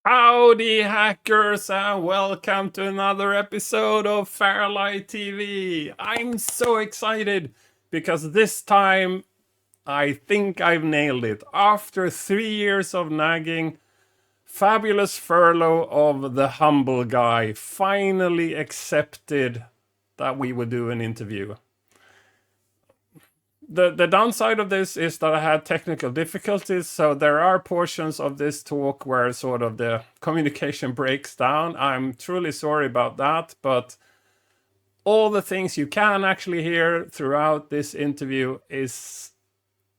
Howdy, hackers, and welcome to another episode of FairLight TV. I'm so excited because this time I think I've nailed it. After 3 years of nagging, fabulous Furlough of the humble guy finally accepted that we would do an interview. The downside of this is that I had technical difficulties, so there are portions of this talk where sort of the communication breaks down. I'm truly sorry about that, but all the things you can actually hear throughout this interview is,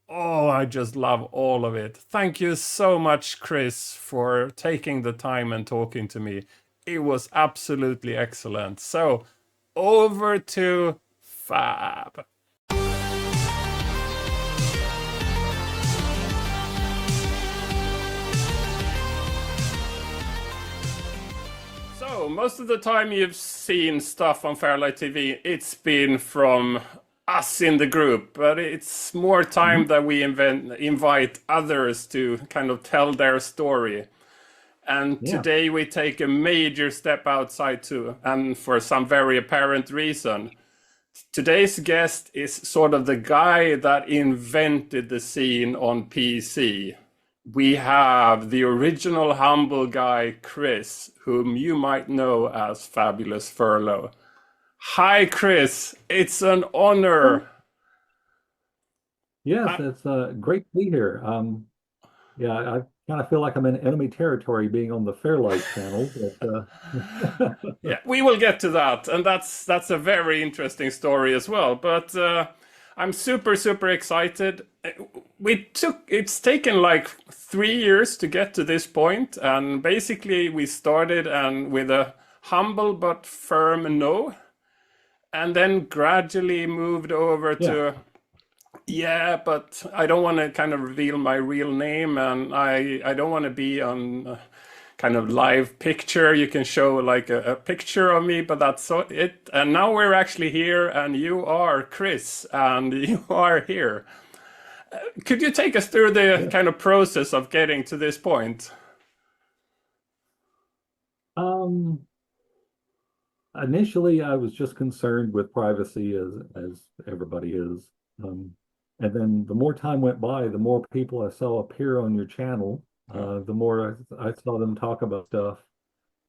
oh, I just love all of it. Thank you so much, Chris, for taking the time and talking to me. It was absolutely excellent. So over to Fab. So, most of the time you've seen stuff on FairLight TV, it's been from us in the group, but it's more time that we invite others to kind of tell their story. And Yeah. today we take a major step outside too, and for some very apparent reason. Today's guest is sort of the guy that invented the scene on PC. We have the original humble guy, Chris, whom you might know as Fabulous Furlough. Hi, Chris. It's an honor. Yes, I- it's great to be here. Yeah, I kind of feel like I'm in enemy territory being on the Fairlight channel, but yeah, we will get to that, and that's a very interesting story as well. But I'm super excited. It's taken like 3 years to get to this point, and basically we started and with a humble but firm no, and then gradually moved over yeah, to yeah, but I don't want to kind of reveal my real name, and I don't want to be on kind of live picture. You can show like a picture of me, but that's so it. And now we're actually here, and you are Chris, and you are here. Could you take us through the yeah. kind of process of getting to this point? Um, Initially, I was just concerned with privacy, as everybody is. And then the more time went by, the more people I saw appear on your channel, Oh, the more I saw them talk about stuff,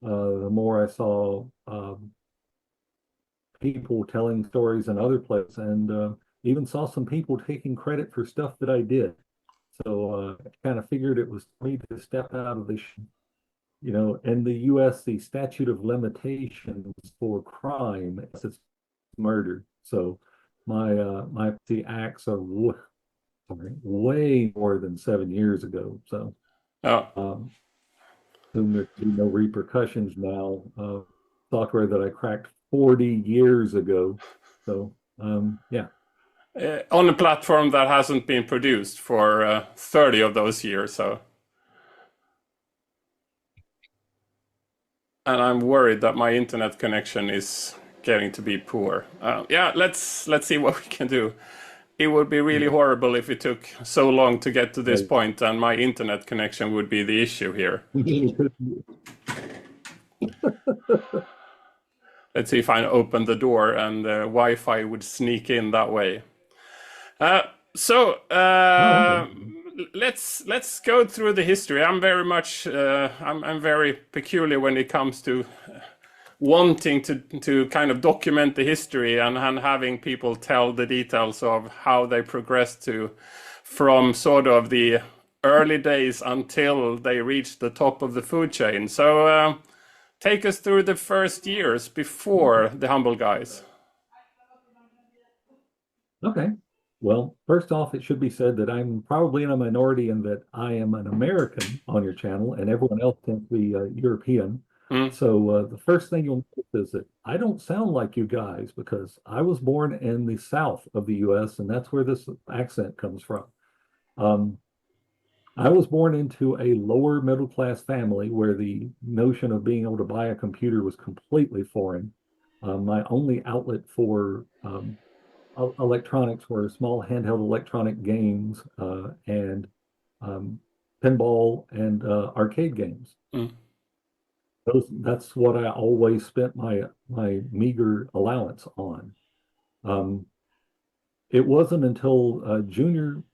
the more I saw people telling stories in other places, and even saw some people taking credit for stuff that I did. So I kind of figured it was me to step out of this. In the U.S., the statute of limitations for crime is murder. So my the acts are sorry, way more than 7 years ago. So oh. um, assume there be no repercussions now. Software that I cracked 40 years ago. So yeah. On a platform that hasn't been produced for 30 of those years, so. And I'm worried that my internet connection is getting to be poor. Yeah, let's see what we can do. It would be really horrible if it took so long to get to this Right. point, and my internet connection would be the issue here. Let's see if I open the door and the Wi-Fi would sneak in that way. Uh, so Oh, okay. let's go through the history. I'm very much I'm very peculiar when it comes to wanting to kind of document the history and having people tell the details of how they progressed to from sort of the early days until they reached the top of the food chain. So take us through the first years before the humble guys. Okay. Well, first off, it should be said that I'm probably in a minority in that I am an American on your channel, and everyone else tends to be European. Mm. So the first thing you'll notice is that I don't sound like you guys because I was born in the south of the U.S., and that's where this accent comes from. Um, I was born into a lower middle class family where the notion of being able to buy a computer was completely foreign. My only outlet for electronics were small handheld electronic games and um, pinball and arcade games. Mm. That's what I always spent my meager allowance on. Um, it wasn't until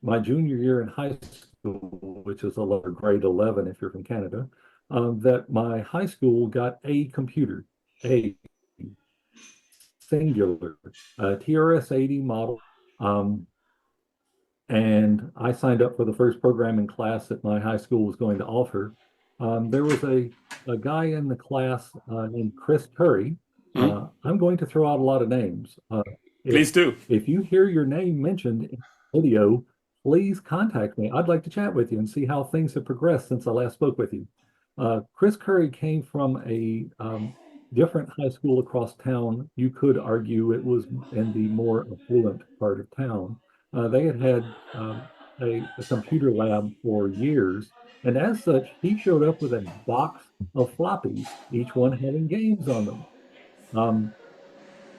my junior year in high school, which is a lower grade 11 if you're from Canada, that my high school got a computer, a singular TRS-80 model. Um, and I signed up for the first programming class that my high school was going to offer. There was a guy in the class named Chris Curry. Hmm? I'm going to throw out a lot of names. If Please do. if you hear your name mentioned in the video, please contact me. I'd like to chat with you and see how things have progressed since I last spoke with you. Chris Curry came from a different high school across town. You could argue it was in the more affluent part of town. They had had a computer lab for years, and as such, he showed up with a box of floppies, each one having games on them. Um,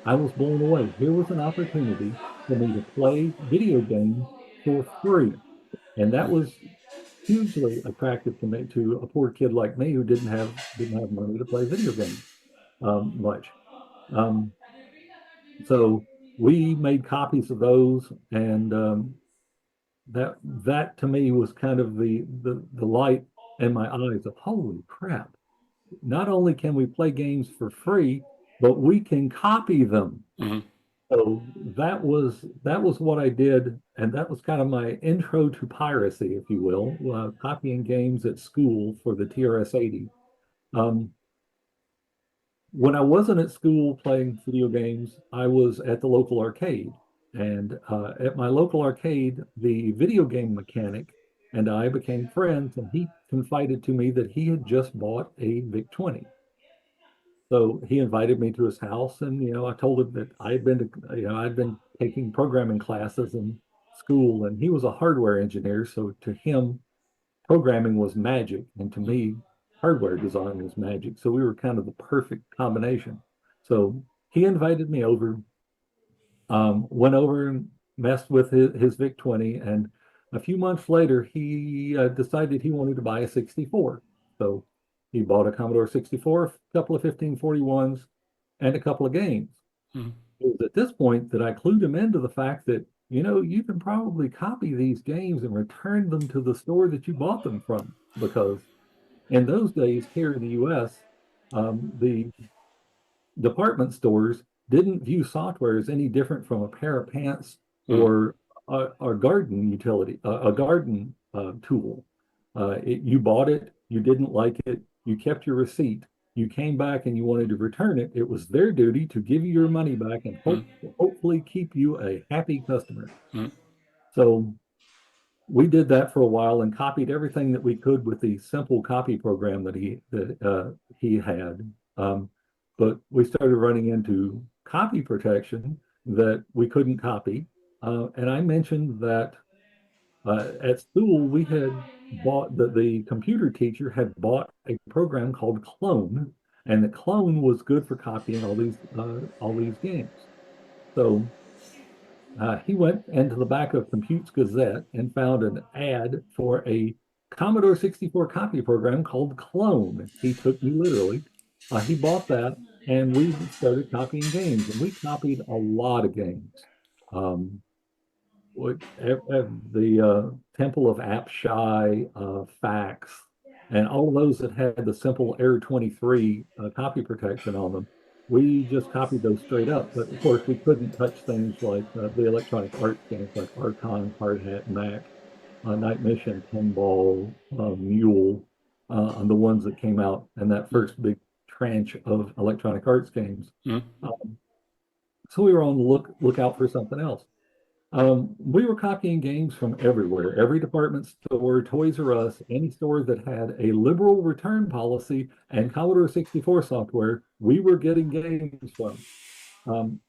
I was blown away. Here was an opportunity for me to play video games for free, and that was hugely attractive to me, to a poor kid like me who didn't have money to play video games much. Um, so we made copies of those, and that to me was kind of the light in my eyes of holy crap. Not only can we play games for free, but we can copy them. Hmm. So that was what I did, and that was kind of my intro to piracy, if you will, copying games at school for the TRS-80. Um, when I wasn't at school playing video games, I was at the local arcade. And at my local arcade, the video game mechanic and I became friends, and he confided to me that he had just bought a VIC-20. So he invited me to his house, and I told him that I'd been taking programming classes in school, and he was a hardware engineer. So to him, programming was magic, and to me, hardware design was magic. So we were kind of the perfect combination. So he invited me over, went over and messed with his VIC-20, and a few months later, he decided he wanted to buy a 64. So he bought a Commodore 64, a couple of 1541s, and a couple of games. Hmm. It was at this point that I clued him into the fact that, you can probably copy these games and return them to the store that you bought them from. Because in those days here in the US, the department stores didn't view software as any different from a pair of pants Hmm. or a garden utility, a garden tool. You bought it, you didn't like it, you kept your receipt, you came back and you wanted to return it. It was their duty to give you your money back and Hmm. hopefully keep you a happy customer. Hmm. So we did that for a while and copied everything that we could with the simple copy program that he had. Um, but we started running into copy protection that we couldn't copy. And I mentioned that at school we had bought the computer teacher had bought a program called Clone, and the Clone was good for copying all these games. So he went into the back of Compute's Gazette and found an ad for a Commodore 64 copy program called Clone. He took me literally. He bought that, and we started copying games, and we copied a lot of games. Um, the Temple of Apshai, Fax, and all of those that had the simple Error 23 copy protection on them, we just copied those straight up. But of course, we couldn't touch things like the electronic arts games like Archon, Hard Hat, Mac, Night Mission, Pinball, Mule, and the ones that came out in that first big tranche of electronic arts games. Hmm. Um, so we were on the lookout for something else. We were copying games from everywhere, every department store, Toys R Us, any store that had a liberal return policy and Commodore 64 software, we were getting games from.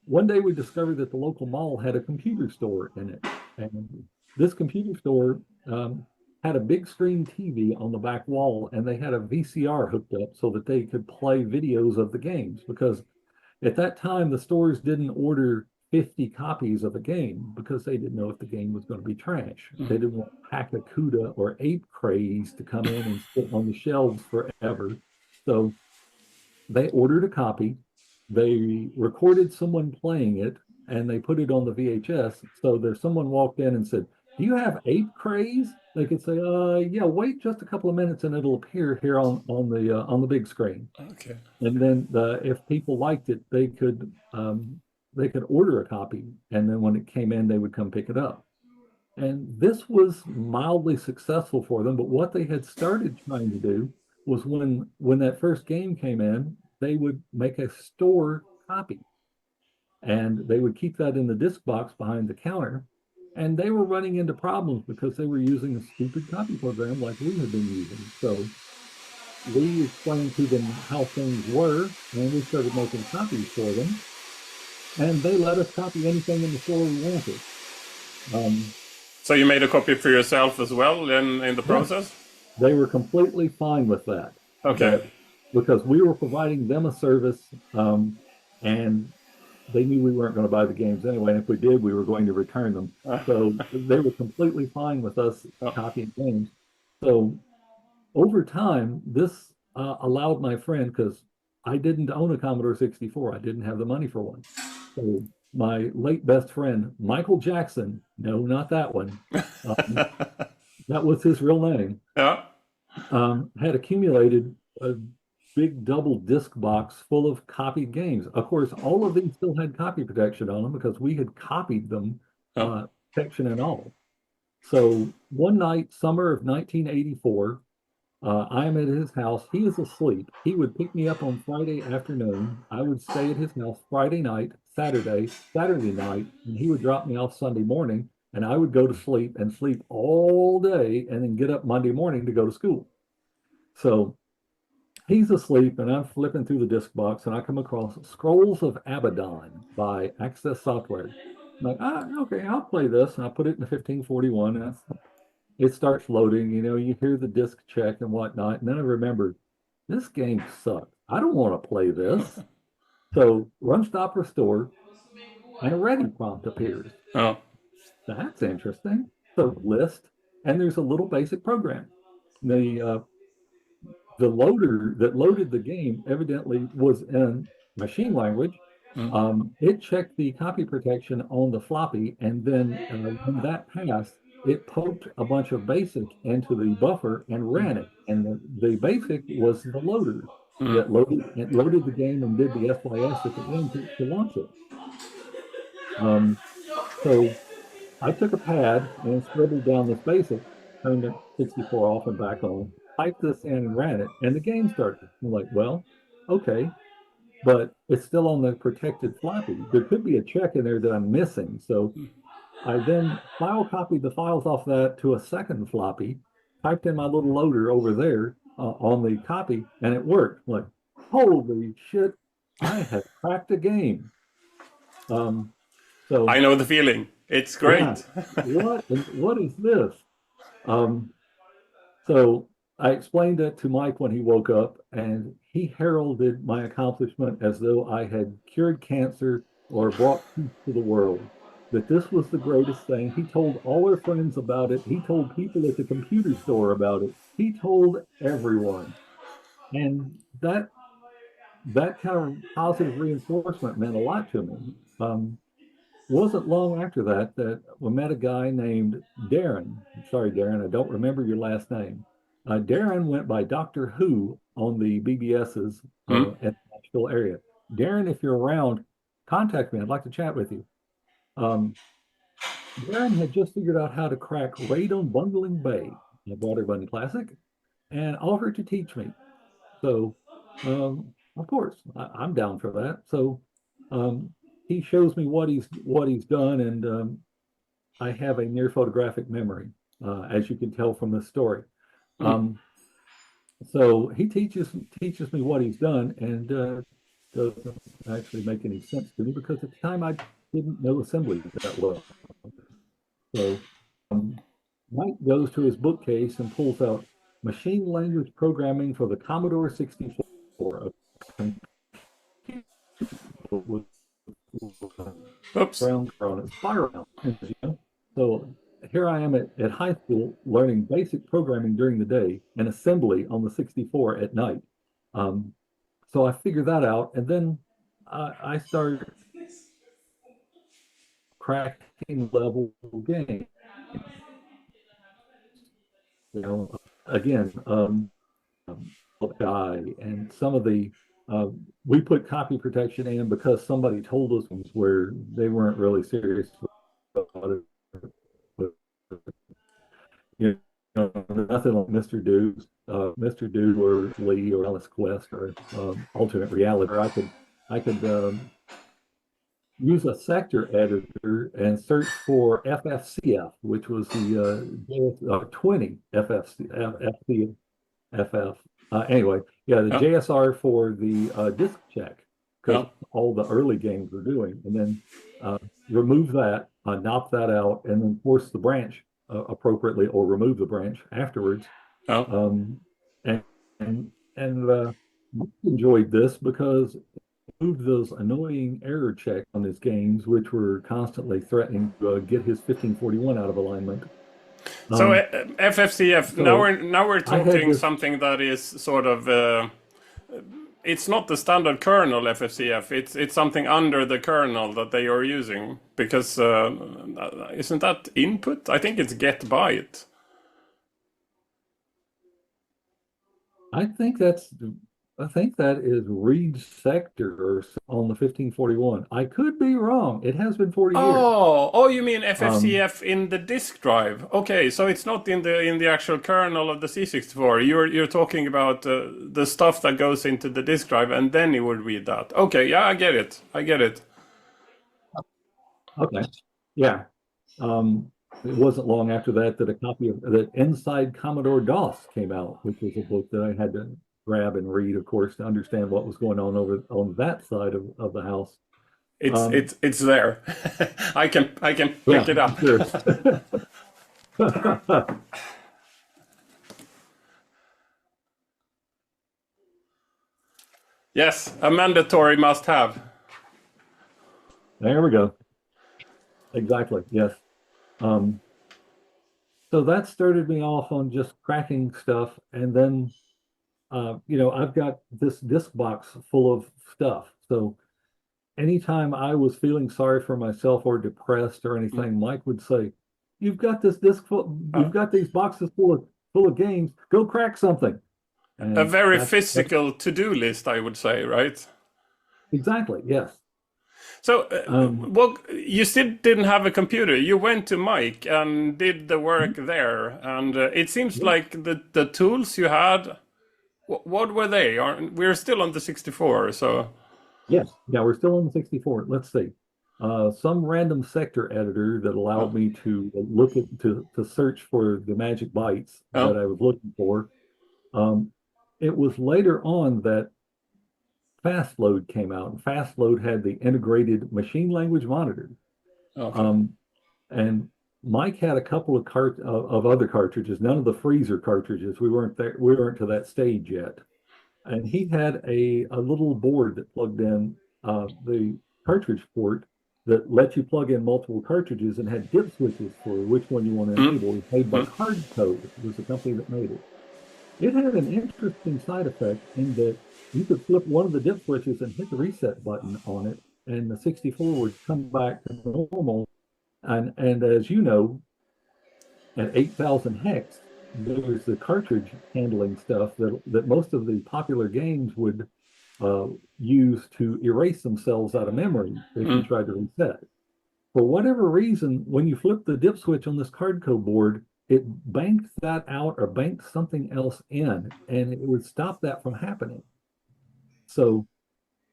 One day we discovered that the local mall had a computer store in it. And this computer store had a big screen TV on the back wall, and they had a VCR hooked up so that they could play videos of the games. Because at that time, the stores didn't order 50 copies of a game because they didn't know if the game was going to be trash. They didn't want Packacuda or Ape Craze to come in and sit on the shelves forever. So they ordered a copy, they recorded someone playing it, and they put it on the VHS. So there's someone walked in and said, "Do you have ape craze?" They could say, yeah, wait just a couple of minutes and it'll appear here on the big screen." Okay. And then if people liked it, they could order a copy, and then when it came in, they would come pick it up. And this was mildly successful for them. But what they had started trying to do was when that first game came in, they would make a store copy, and they would keep that in the disc box behind the counter. And they were running into problems because they were using a stupid copy program like we had been using. So we explained to them how things were, and we started making copies for them. And they let us copy anything in the store we wanted. So you made a copy for yourself as well in the process? They were completely fine with that. Okay. Because we were providing them a service, and they knew we weren't going to buy the games anyway. And if we did, we were going to return them. So they were completely fine with us copying games. So over time, this allowed my friend, because I didn't own a Commodore 64. I didn't have the money for one. So my late best friend, Michael Jackson, no, not that one. That was his real name. Yeah. Had accumulated a big double disc box full of copied games. Of course, all of these still had copy protection on them because we had copied them, protection and all. So one night, summer of 1984, I'm at his house. He is asleep. He would pick me up on Friday afternoon. I would stay at his house Friday night, Saturday night, and he would drop me off Sunday morning, and I would go to sleep and sleep all day and then get up Monday morning to go to school. So he's asleep, and I'm flipping through the disc box, and I come across Scrolls of Abaddon by Access Software. I'm like, okay, I'll play this. And I put it in the 1541, and it starts loading. You hear the disc check and whatnot. And then I remembered, this game sucks. I don't want to play this. So run, stop, restore, and a ready prompt appears. Oh. That's interesting. So list, and there's a little basic program. The loader that loaded the game evidently was in machine language. It checked the copy protection on the floppy, and then when that passed, it poked a bunch of BASIC into the buffer and ran it. And the BASIC was the loader that loaded the game and did the SYS at the end to launch it. So I took a pad and scribbled down this BASIC, turned the 64 off and back on, typed this in and ran it, and the game started. I'm like, well, okay, but it's still on the protected floppy. There could be a check in there that I'm missing. So I then file copied the files off that to a second floppy, typed in my little loader over there on the copy, and it worked. I'm like, holy shit, I have cracked a game. So I know the feeling. It's great. Yeah, what is this? So I explained it to Mike when he woke up, and he heralded my accomplishment as though I had cured cancer or brought peace to the world, that this was the greatest thing. He told all our friends about it. He told people at the computer store about it. He told everyone. And that kind of positive reinforcement meant a lot to me. Wasn't long after that we met a guy named Darren. I'm sorry, Darren, I don't remember your last name. Darren went by Doctor Who on the BBSs at the Nashville area. Darren, if you're around, contact me. I'd like to chat with you. Darren had just figured out how to crack RAID on Bungling Bay, a Water Button Classic, and offered to teach me. So, of course, I'm down for that. So, he shows me what he's done, and I have a near photographic memory, as you can tell from the story. So he teaches me what he's done, and doesn't actually make any sense to me because at the time I didn't know assembly that well. So Mike goes to his bookcase and pulls out Machine Language Programming for the Commodore 64. Oops. Ground on its spiral. So here I am at high school learning basic programming during the day and assembly on the 64 at night. so I figured that out, and then I started cracking level games. You know, again, guy and some of the we put copy protection in because somebody told us where they weren't really serious about it. But, you nothing like Mr. Dude or Lee or Alice Quest or alternate reality. Or I could use a sector editor and search for FFCF, which was the 20 FF. Anyway, yeah, the Yeah. JSR for the disk check, because Yeah. all the early games were doing, and then remove that, knock that out, and then force the branch appropriately, or remove the branch afterwards. Yeah. Um, and and enjoyed this because it moved those annoying error checks on his games, which were constantly threatening to get his 1541 out of alignment. So FFCF. Now So we're I had talking this. something that is sort of. It's not the standard kernel FFCF. It's something under the kernel that they are using, because isn't that input? I think it's get byte. I think that's I think that is read sector on the 1541. I could be wrong. It has been 40 years. Oh, you mean Um, FFCF in the disk drive? Okay, so it's not in the actual kernel of the C64. You're talking about the stuff that goes into the disk drive, and then it would read that. Okay, yeah, I get it. I get it. okay. Yeah. It wasn't long after that that a copy of that Inside Commodore DOS came out, which was a book that I had to grab and read, of course, to understand what was going on over on that side of the house. Um, It's there. I can yeah, pick it up. sure. Yes, a mandatory must have. There we go. Exactly. Yes. Um, so that started me off on just cracking stuff. And then, I've got this disc box full of stuff. So anytime I was feeling sorry for myself or depressed or anything, Mike would say, "You've got this disc full, Uh, you've got these boxes full of games. Go crack something." a And very that's physical to-do list, I would say, right? exactly, yes. So, Um, well, you still didn't have a computer. You went to Mike and did the work there, and it seems yeah, like the tools you had. What were they? We're still on the 64, so. yes. Yeah, we're still on the 64. Let's see. Some random sector editor that allowed Oh, me to look at to search for the magic bytes that oh, I was looking for. Um, it was later on that FastLoad came out, and FastLoad had the integrated machine language monitor. okay. Um, and Mike had a couple of other cartridges, none of the freezer cartridges. We weren't there, we weren't to that stage yet. And he had a little board that plugged in the cartridge port that let you plug in multiple cartridges and had dip switches for which one you want to Mm, enable. It was made by mm, Cardcode. It was the company that made it. It had an interesting side effect in that you could flip one of the dip switches and hit the reset button on it, and the 64 would come back to normal. And as you know, at 8,000 hex, there's the cartridge handling stuff that most of the popular games would use to erase themselves out of memory if you mm, tried to reset. For whatever reason, when you flip the dip switch on this Cardco board, it banked that out or banked something else in, and it would stop that from happening. So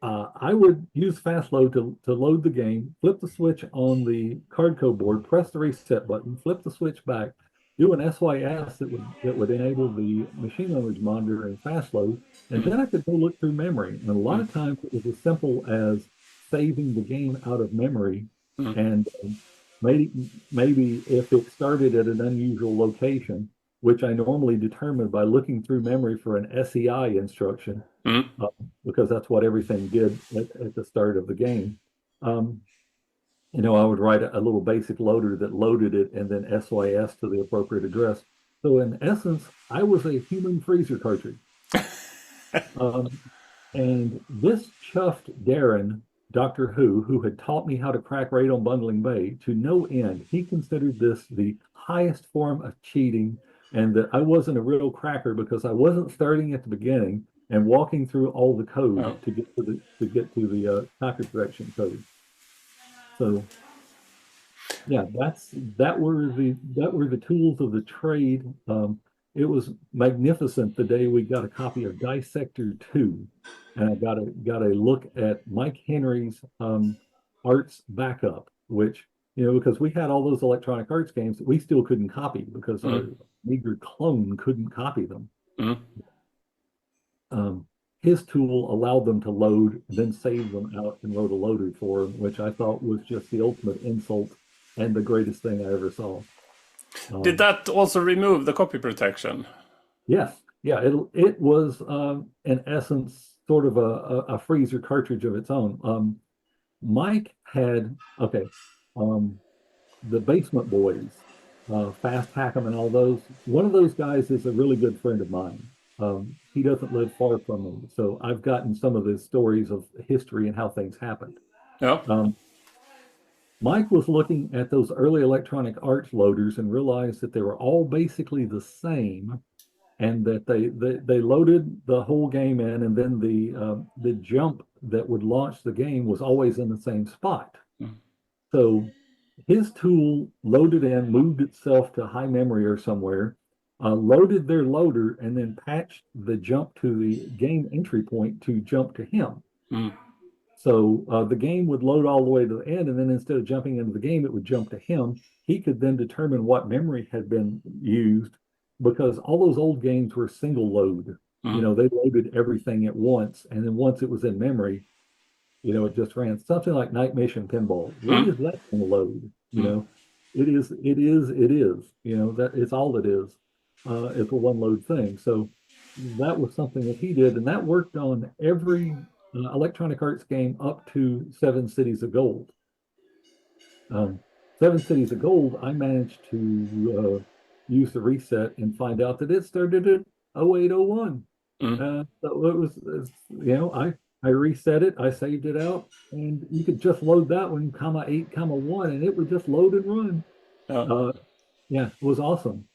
I would use FastLoad to load the game, flip the switch on the Cardco board, press the reset button, flip the switch back, do an SYS that would enable the machine language monitor and FastLoad, and mm, then I could go look through memory. And a lot mm, of times it was as simple as saving the game out of memory, mm, and maybe if it started at an unusual location, which I normally determine by looking through memory for an SEI instruction, mm. uh, because that's what everything did at the start of the game. Um, I would write a little basic loader that loaded it and then SYS to the appropriate address. So in essence, I was a human freezer cartridge. Um, And this chuffed Darren, Doctor Who had taught me how to crack raid on Bundling Bay to no end. He considered this the highest form of cheating, and that I wasn't a real cracker because I wasn't starting at the beginning and walking through all the Oh. code to get to the packet direction code. So yeah, that were the tools of the trade. It was magnificent the day we got a copy of Dissector 2, and I got a look at Mike Henry's arts backup, which, because we had all those Electronic Arts games that we still couldn't copy because our meager clone couldn't copy them. Mm. His tool allowed them to load, then save them out and wrote a loader for them, which I thought was just the ultimate insult and the greatest thing I ever saw. Did that also remove the copy protection? Yes, yeah, it was in essence sort of a freezer cartridge of its own. Mike had the Basement Boys, Fast Hack'em and all those. One of those guys is a really good friend of mine. He doesn't live far from me, so I've gotten some of the stories of history and how things happened. Yeah. Mike was looking at those early Electronic Arts loaders and realized that they were all basically the same, and that they loaded the whole game in, and then the jump that would launch the game was always in the same spot. So his tool loaded in, moved itself to high memory or somewhere, loaded their loader, and then patched the jump to the game entry point to jump to him. So the game would load all the way to the end, and then instead of jumping into the game, it would jump to him. He could then determine what memory had been used, because all those old games were single load. They loaded everything at once, and then once it was in memory, it just ran. Something like Night Mission Pinball. When is that going to load? It is. That it's all it is. It's a one load thing. So that was something that he did, and that worked on every Electronic Arts game up to Seven Cities of Gold. Seven Cities of Gold, I managed to use the reset and find out that it started at 0801. So it was, I reset it, I saved it out, and you could just load that one, comma 8, comma 1, and it would just load and run. Yeah, it was awesome.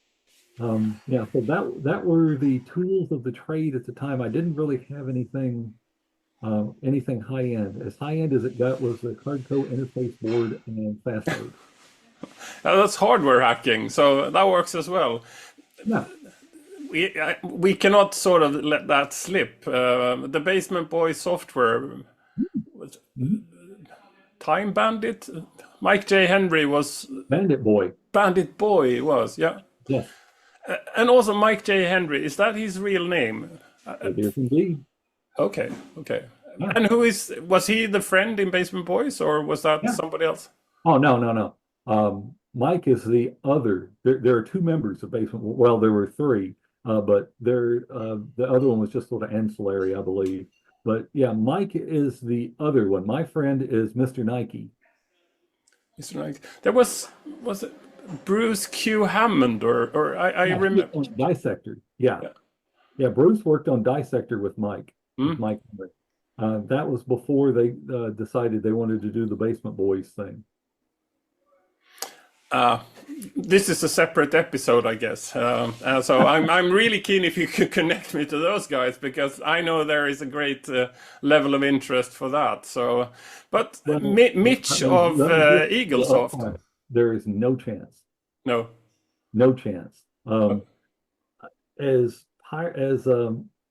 Yeah, so that were the tools of the trade at the time. I didn't really have anything high end. As high end as it got was the Hardco interface board and fast load. That's hardware hacking, so that works as well. Yeah. We cannot sort of let that slip. The Basement Boy software was Time Bandit. Mike J. Henry was Bandit Boy. Bandit Boy was, yeah. Yes. And also Mike J. Henry, is that his real name? It is indeed. Okay. Yeah. And was he the friend in Basement Boys, or was that somebody else? Oh, no. Mike is the other. There are two members of Basement. Well, there were three, but the other one was just sort of ancillary, I believe. But yeah, Mike is the other one. My friend is Mr. Nike. Mr. Nike. There was it Bruce Q. Hammond, or I remember Dissector. Yeah. Bruce worked on Dissector with Mike. With Mike. That was before they decided they wanted to do the Basement Boys thing. This is a separate episode, I guess. So I'm really keen if you could connect me to those guys, because I know there is a great level of interest for that. So, but Mitch of Eaglesoft, there is no chance. No chance. As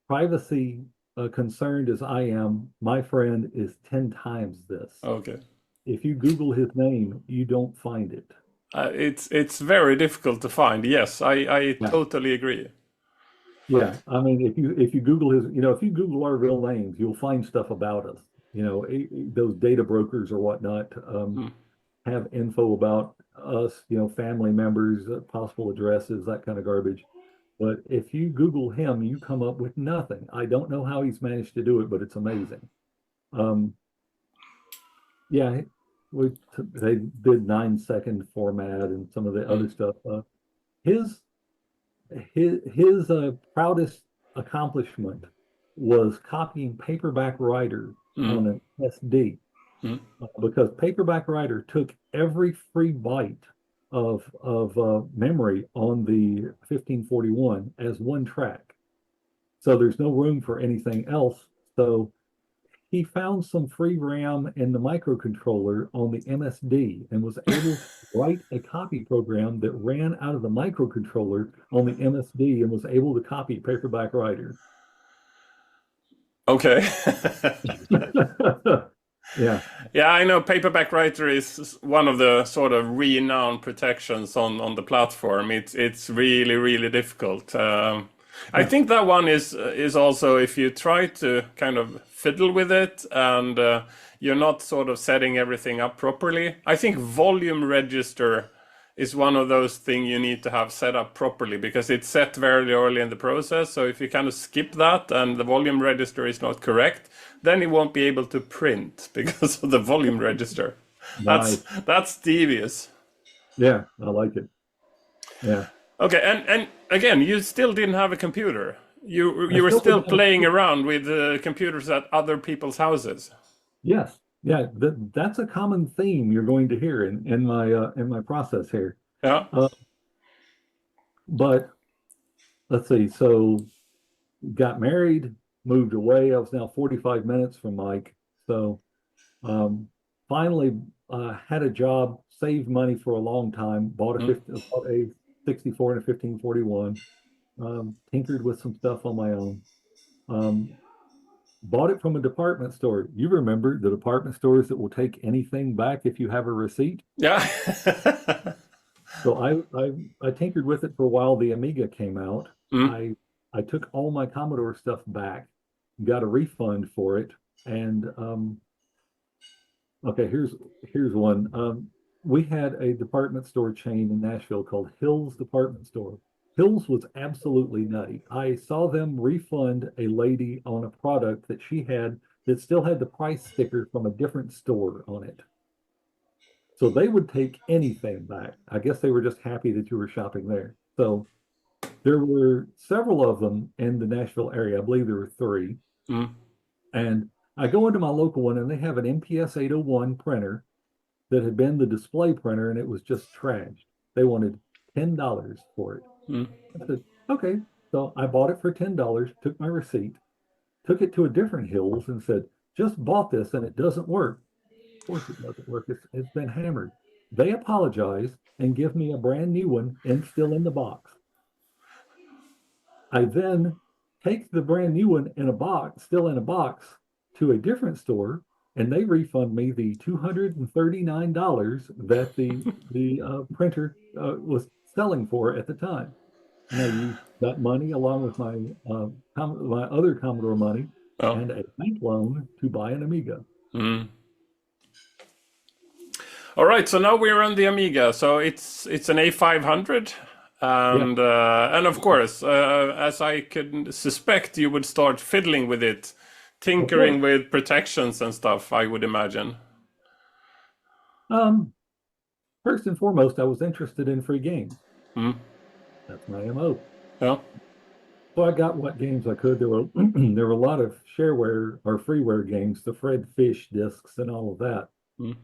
privacy concerned as I am, my friend is 10 times this. Okay. If you Google his name, you don't find it. It's very difficult to find. Yes, I totally agree. Yeah, I mean, if you Google his, if you Google our real names, you'll find stuff about us. Those data brokers or whatnot have info about us. Family members, possible addresses, that kind of garbage. But if you Google him, you come up with nothing. I don't know how he's managed to do it, but it's amazing. Yeah. They did 9-second format and some of the other stuff. His proudest accomplishment was copying Paperback Writer Mm, on an SD, mm. because Paperback Writer took every free byte of memory on the 1541 as one track. So there's no room for anything else. So he found some free RAM in the microcontroller on the MSD and was able to write a copy program that ran out of the microcontroller on the MSD and was able to copy Paperback Writer. Okay. Yeah, Yeah, I know paperback writer is one of the sort of renowned protections on the platform. It's really really difficult. I yeah, think that one is also if you try to kind of fiddle with it and you're not sort of setting everything up properly. I think volume register is one of those things you need to have set up properly because it's set very early in the process. So if you kind of skip that and the volume register is not correct, then it won't be able to print because of the volume register. nice. That's devious. Yeah, I like it. Yeah. Okay, and again, you still didn't have a computer. I You were still still didn't have playing a, around with computers at other people's houses. yes. Yeah, that's a common theme you're going to hear in my process here. Yeah. Uh, but let's see. So got married, moved away. I was now 45 minutes from Mike. So um, finally had a job, saved money for a long time, Mm. bought a 64 and a 1541, tinkered with some stuff on my own. Um, Bought it from a department store. You remember the department stores that will take anything back if you have a receipt? Yeah. So I tinkered with it for a while. The Amiga came out. Mm. I took all my Commodore stuff back, got a refund for it, and okay, here's one. We had a department store chain in Nashville called Hills Department Store. Hills was absolutely nutty. I saw them refund a lady on a product that she had that still had the price sticker from a different store on it. So they would take anything back. I guess they were just happy that you were shopping there. So there were several of them in the Nashville area. I believe there were three. Mm. And I go into my local one and they have an MPS 801 printer that had been the display printer and it was just trashed. They wanted $10 for it. Mm. I said, okay. So I bought it for $10, took my receipt, took it to a different Hills and said, just bought this and it doesn't work. Of course it doesn't work. It's been hammered. They apologize and give me a brand new one and still in the box. I then take the brand new one in a box, still in a box, to a different store, and they refund me the $239 that the printer was selling for at the time. And I used that money along with my other Commodore money Oh. and a bank loan to buy an Amiga. Mm. All right, so now we're on the Amiga. So it's an A500, Yeah, and of course, as I could suspect, you would start fiddling with it, of course. tinkering with protections and stuff. I would imagine. Um, First and foremost, I was interested in free games. Mm. That's my MO. Yeah. So I got what games I could. There were there were a lot of shareware or freeware games, the Fred Fish discs and all of that. Mm.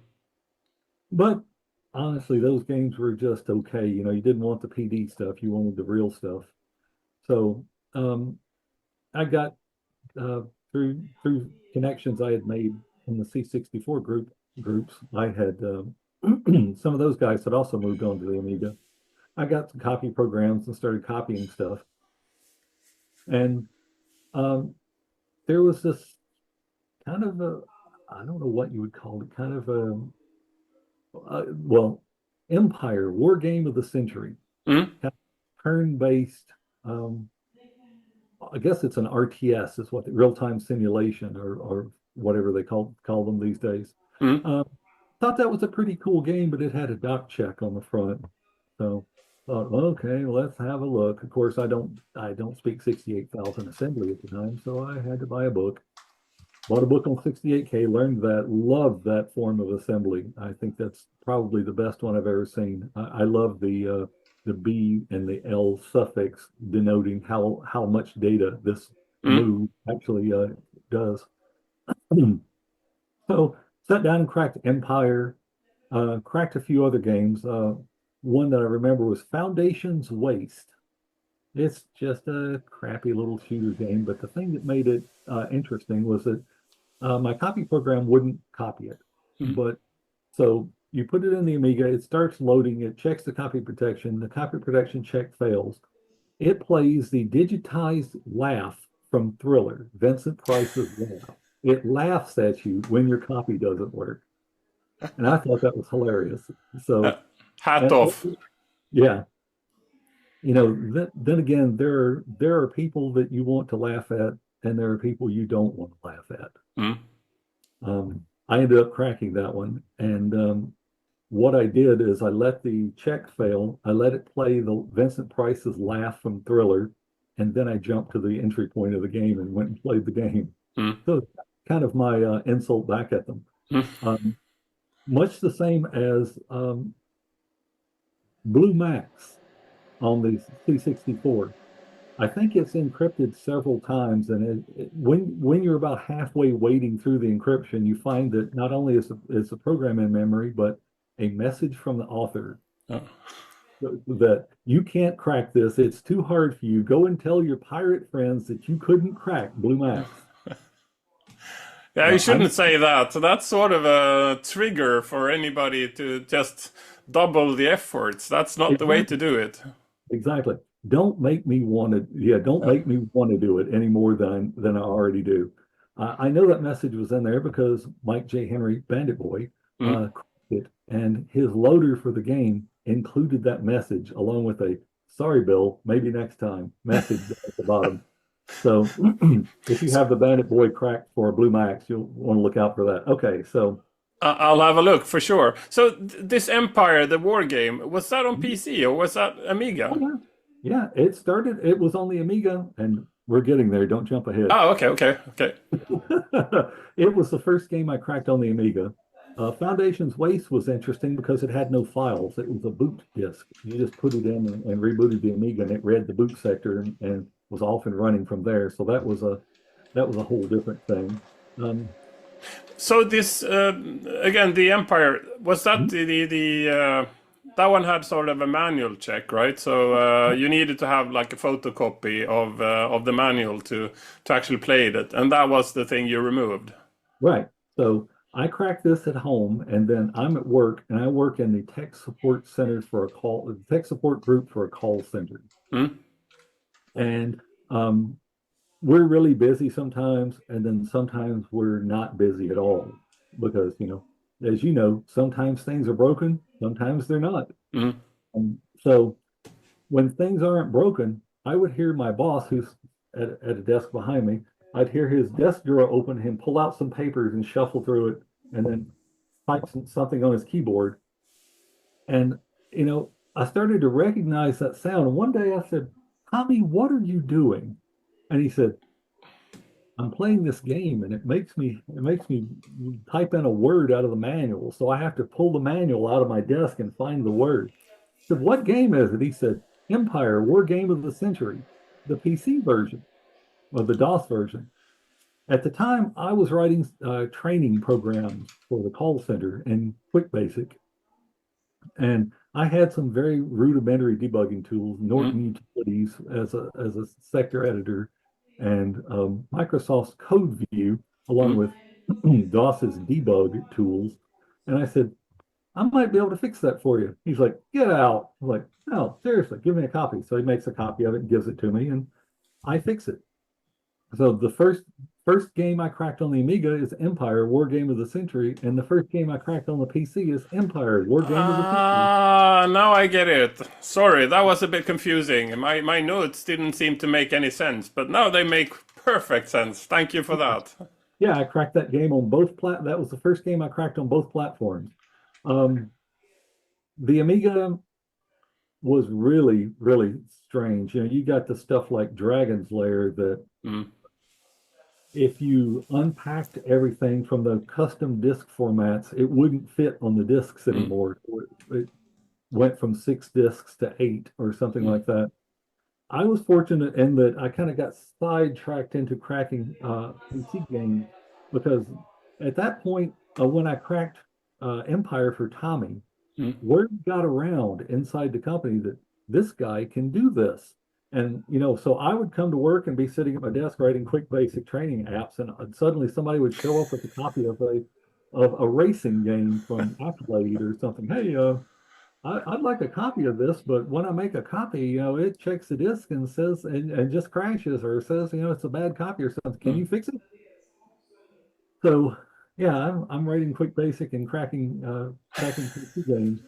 But honestly, those games were just okay. You know, you didn't want the PD stuff, you wanted the real stuff. So I got uh, through connections I had made in the C64 groups. I had some of those guys had also moved on to the Amiga. I got some copy programs and started copying stuff. And um, there was this kind of a, I don't know what you would call it, kind of well, Empire, War Game of the Century, Mm. kind of turn-based. Um, I guess it's an RTS, is what the real-time simulation or whatever they call them these days. Mm. Um, Thought that was a pretty cool game, but it had a doc check on the front. So thought, okay, let's have a look. Of course, I don't speak 68,000 assembly at the time, so I had to buy a book. Bought a book on 68K, learned that, loved that form of assembly. I think that's probably the best one I've ever seen. I love the B and the L suffix denoting how much data Mm. actually does. So sat down and cracked Empire, cracked a few other games. One that I remember was Foundation's Waste. It's just a crappy little shooter game, but the thing that made it interesting was that my copy program wouldn't copy it. Mm. But so you put it in the Amiga, it starts loading, it checks the copy protection check fails. It plays the digitized laugh from Thriller, Vincent Price's laugh. It laughs at you when your copy doesn't work. And I thought that was hilarious. Uh, So, Hat and, off. yeah, then again, there are people that you want to laugh at, and there are people you don't want to laugh at. Mm. I ended up cracking that one, and what I did is I let the check fail. I let it play the Vincent Price's laugh from Thriller, and then I jumped to the entry point of the game and went and played the game. Mm. So kind of my insult back at them. Mm. Much the same as Blue Max on the C64. I think it's encrypted several times, and when you're about halfway wading through the encryption, you find that not only is the program in memory, but a message from the author Oh. that you can't crack this. It's too hard for you. Go and tell your pirate friends that you couldn't crack Blue Max. Yeah, you I'm shouldn't say that. So that's sort of a trigger for anybody to just double the efforts. That's not the way to exactly do it. exactly. Don't make me want to. Yeah, don't Uh, make me want to do it any more than I already do. I know that message was in there because Mike J. Henry, Bandit Boy, mm. cracked it, and his loader for the game included that message along with a "Sorry, Bill, maybe next time" message at the bottom. So if you So, have the Bandit Boy cracked for Blue Max, you'll want to look out for that. Okay, so I'll have a look for sure. So this Empire, the war game, was that on PC or was that oh Amiga? yeah, yeah, it was on the Amiga, and we're getting there. Don't jump ahead. Oh, okay, okay, okay. It was the first game I cracked on the Amiga. Foundation's Waste was interesting because it had no files. It was a boot disk. You just put it in and rebooted the Amiga, and it read the boot sector and was off and running from there. So that was a whole different thing. Um, So this again, the Empire was that that one had sort of a manual check, right? So you needed to have like a photocopy of the manual to actually play it, and that was the thing you removed. right. So I cracked this at home, and then I'm at work, and I work in the tech support center for a call, tech support group for a call center. Mm? And we're really busy sometimes, and then sometimes we're not busy at all because, as you know, sometimes things are broken, sometimes they're not. Mm? And so when things aren't broken, I would hear my boss, who's at a desk behind me, I'd hear his desk drawer open, him pull out some papers and shuffle through it, and then type something on his keyboard. And, I started to recognize that sound. And one day I said, Tommy, what are you doing? And he said, I'm playing this game and it makes me type in a word out of the manual. So I have to pull the manual out of my desk and find the word. I said, what game is it? He said, Empire, War Game of the Century, the PC version or the DOS version. At the time, I was writing training programs for the call center in Quick Basic, and I had some very rudimentary debugging tools, Mm? Norton Utilities as a sector editor, and Microsoft's Code View, along Mm? with DOS's debug tools. And I said, I might be able to fix that for you. He's like, get out. I'm like, no, seriously, give me a copy. So he makes a copy of it and gives it to me, and I fix it. So the first game I cracked on the Amiga is Empire, War Game of the Century, and the first game I cracked on the PC is Empire, War Game of the Century. Ah, now I get it. Sorry, that was a bit confusing. My notes didn't seem to make any sense, but now they make perfect sense. Thank you for that. Yeah, I cracked that game on that was the first game I cracked on both platforms. Um, the Amiga was really, really strange. You got the stuff like Dragon's Lair that Mm. if you unpacked everything from the custom disk formats, it wouldn't fit on the disks Mm. anymore. It went from 6 disks to 8 or something Mm. like that. I was fortunate in that I kind of got sidetracked into cracking PC games because at that point, when I cracked Empire for Tommy, Mm, word got around inside the company that this guy can do this. And, so I would come to work and be sitting at my desk writing quick basic training apps, and suddenly somebody would show up with a copy of a racing game from Accolade or something. Hey, I'd like a copy of this, but when I make a copy, it checks the disk and says and just crashes or says, it's a bad copy or something. Can mm, you fix it? So yeah, I'm writing quick basic and cracking PC games.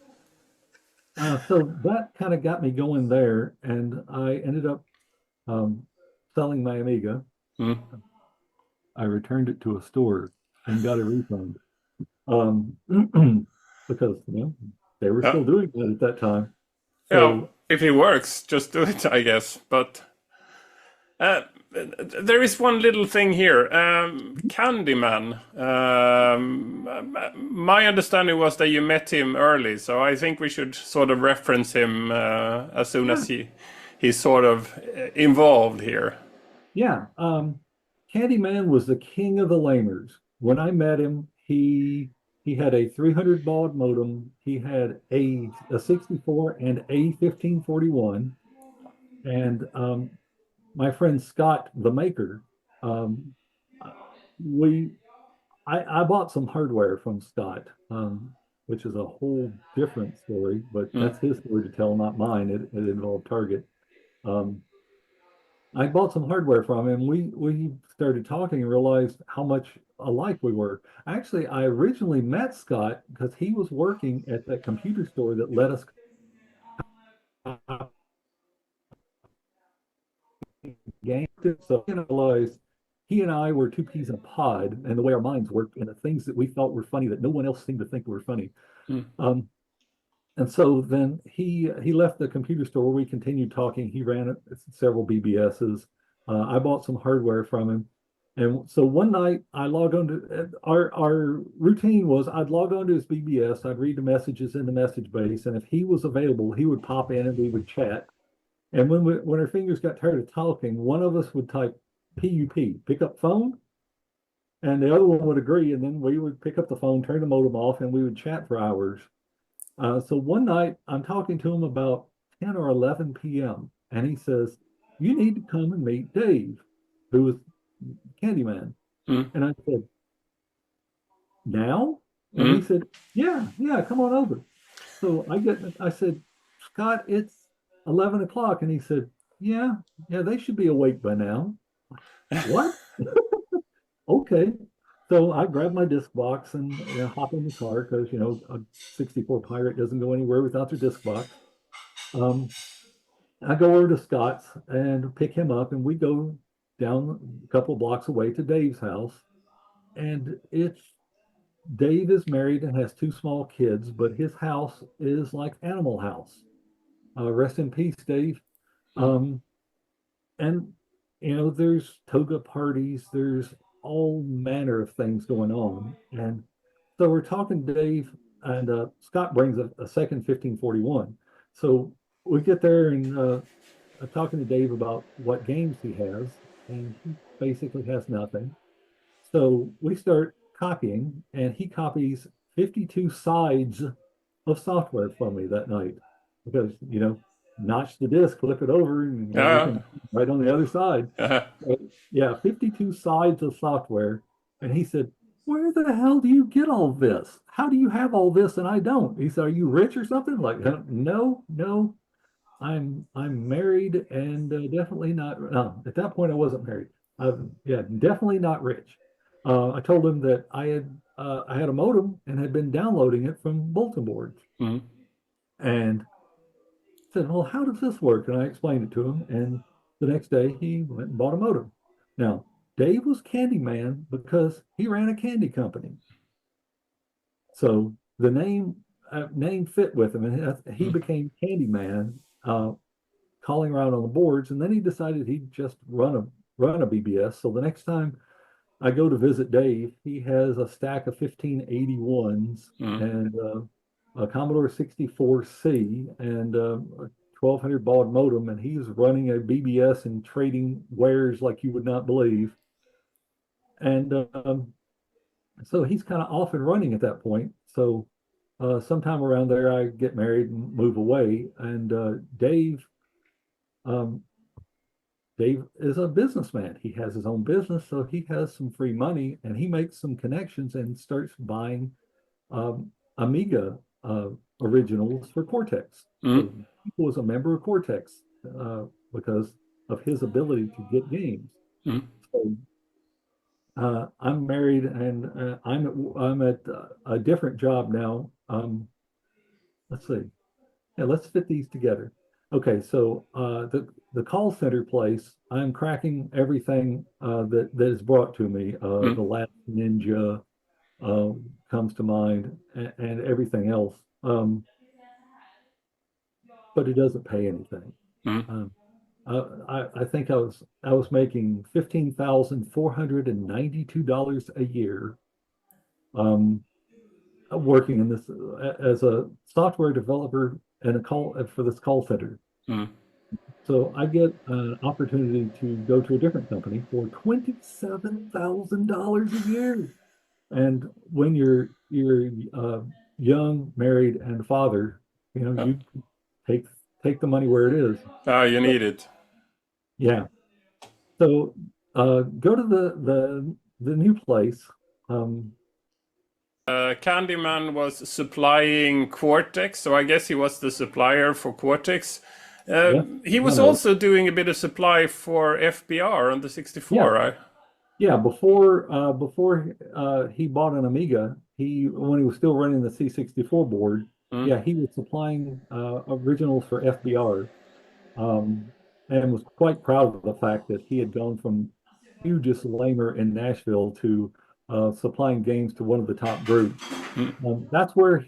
So that kind of got me going there, and I ended up um, selling my Amiga. mm. I returned it to a store and got a refund um, because they were Yeah, still doing that at that time. yeah. So If it works, just do it, I guess. But uh, there is one little thing here. Candyman. My understanding was that you met him early, so I think we should sort of reference him as soon yeah, as he's sort of involved here. yeah. Candyman was the king of the lamers. When I met him, he had a 300 baud modem. He had a 64 and a 1541. And my friend Scott, the maker, um, we I bought some hardware from Scott, which is a whole different story, but Mm, that's his story to tell, not mine. It involved Target. Um, I bought some hardware from him. We started talking and realized how much alike we were. Actually, I originally met Scott because he was working at that computer store that let us game. So I realized he and I were two peas in a pod, and the way our minds worked, and the things that we thought were funny that no one else seemed to think were funny. mm, Um, and so then he left the computer store. We continued talking. He ran several BBSs. I bought some hardware from him. And so one night I logged on to our routine was I'd log on to his BBS, I'd read the messages in the message base, and if he was available, he would pop in and we would chat. And when our fingers got tired of talking, one of us would type PUP, pick up phone, and the other one would agree, and then we would pick up the phone, turn the modem off, and we would chat for hours. So one night I'm talking to him about 10 or 11 p.m. and he says, "You need to come and meet Dave, who was Candyman." mm, And I said, "Now?" And he mm. said, "Yeah, yeah, come on over." So I said, "Scott, it's 11 o'clock." And he said, "Yeah, yeah, they should be awake by now." What? Okay. So I grabbed my disc box and hop in the car because, a 64 Pirate doesn't go anywhere without their disc box. Um, I go over to Scott's and pick him up, and we go down a couple blocks away to Dave's house. And it's Dave is married and has two small kids, but his house is like Animal House. Rest in peace, Dave. Mm. Um, and there's toga parties, there's all manner of things going on. And so we're talking to Dave, and Scott brings a second 1541. So we get there and talking to Dave about what games he has, and he basically has nothing. So we start copying, and he copies 52 sides of software from me that night because, notch the disk, flip it over, and we Yeah. can right on the other side. Yeah. So, yeah, 52 sides of software. And he said, "Where the hell do you get all this? How do you have all this and I don't?" He said, "Are you rich or something?" Like, no, no, I'm married and definitely not. No, at that point I wasn't married. Yeah, definitely not rich. I told him that I had a modem and had been downloading it from bulletin boards, Mm. and said, "Well, how does this work?" And I explained it to him. And the next day he went and bought a modem. Now, Dave was Candyman because he ran a candy company. So the name fit with him, and he Mm. became Candyman, calling around on the boards. And then he decided he'd just run a BBS. So the next time I go to visit Dave, he has a stack of 1581s Mm. and a Commodore 64C and a 1200 baud modem, and he's running a BBS and trading wares like you would not believe. And so he's kind of off and running at that point. So sometime around there, I get married and move away. And um, Dave is a businessman. He has his own business, so he has some free money, and he makes some connections and starts buying Amiga originals for Cortex. Mm. So he was a member of Cortex because of his ability to get games. Mm. So I'm married, and I'm at a different job now. Let's see. Yeah, let's fit these together. Okay, so the call center place, I'm cracking everything that is brought to me. Mm. The Last Ninja comes to mind, and everything else. But it doesn't pay anything. Mm. Um, I think I was making $15,492 a year, working in this as a software developer and a call for this call center. Mm. So I get an opportunity to go to a different company for $27,000 a year. And when you're young, married, and a father, Yeah. you take take the money where it is. Ah, you But need it. yeah, so go to the new place. Um, Candyman was supplying Cortex, so I guess he was the supplier for Cortex. yeah, He was one of also doing a bit of supply for FBR on the 64, yeah. right? Yeah, before he bought an Amiga, he when he was still running the C64 board, Mm. yeah, he was supplying originals for FBR, and was quite proud of the fact that he had gone from hugest lamer in Nashville to supplying games to one of the top groups. Mm. That's where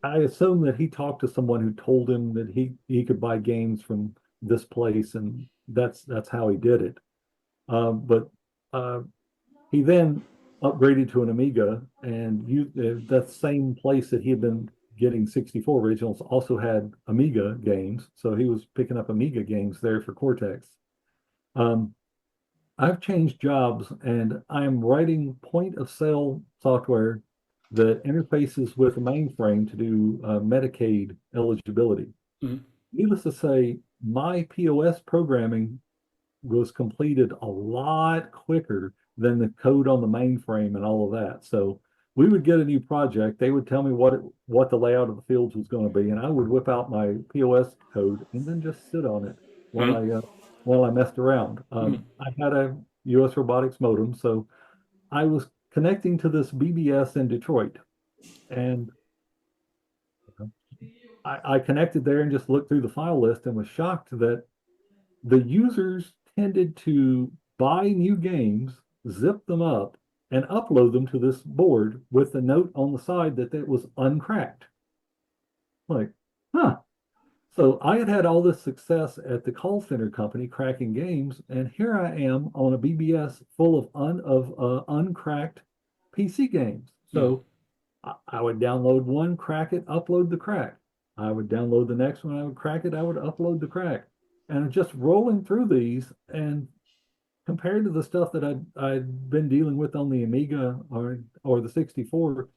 I assume that he talked to someone who told him that he could buy games from this place, and that's how he did it. But uh, he then upgraded to an Amiga, and that same place that he had been getting 64 originals also had Amiga games. So he was picking up Amiga games there for Cortex. Um, I've changed jobs, and I'm writing point of sale software that interfaces with a mainframe to do Medicaid eligibility. Mm. Needless to say, my POS programming was completed a lot quicker than the code on the mainframe and all of that. So we would get a new project. They would tell me what the layout of the fields was going to be, and I would whip out my POS code and then just sit on it while Mm. I messed around. Mm. I had a US robotics modem, so I was connecting to this BBS in Detroit, and I connected there and just looked through the file list and was shocked that the users tended to buy new games, zip them up, and upload them to this board with a note on the side that it was uncracked. Like, huh. So I had had all this success at the call center company cracking games, and here I am on a BBS full of uncracked PC games. Mm. So I would download one, crack it, upload the crack. I would download the next one, I would crack it, I would upload the crack. And just rolling through these, and compared to the stuff that I'd been dealing with on the Amiga or the 64,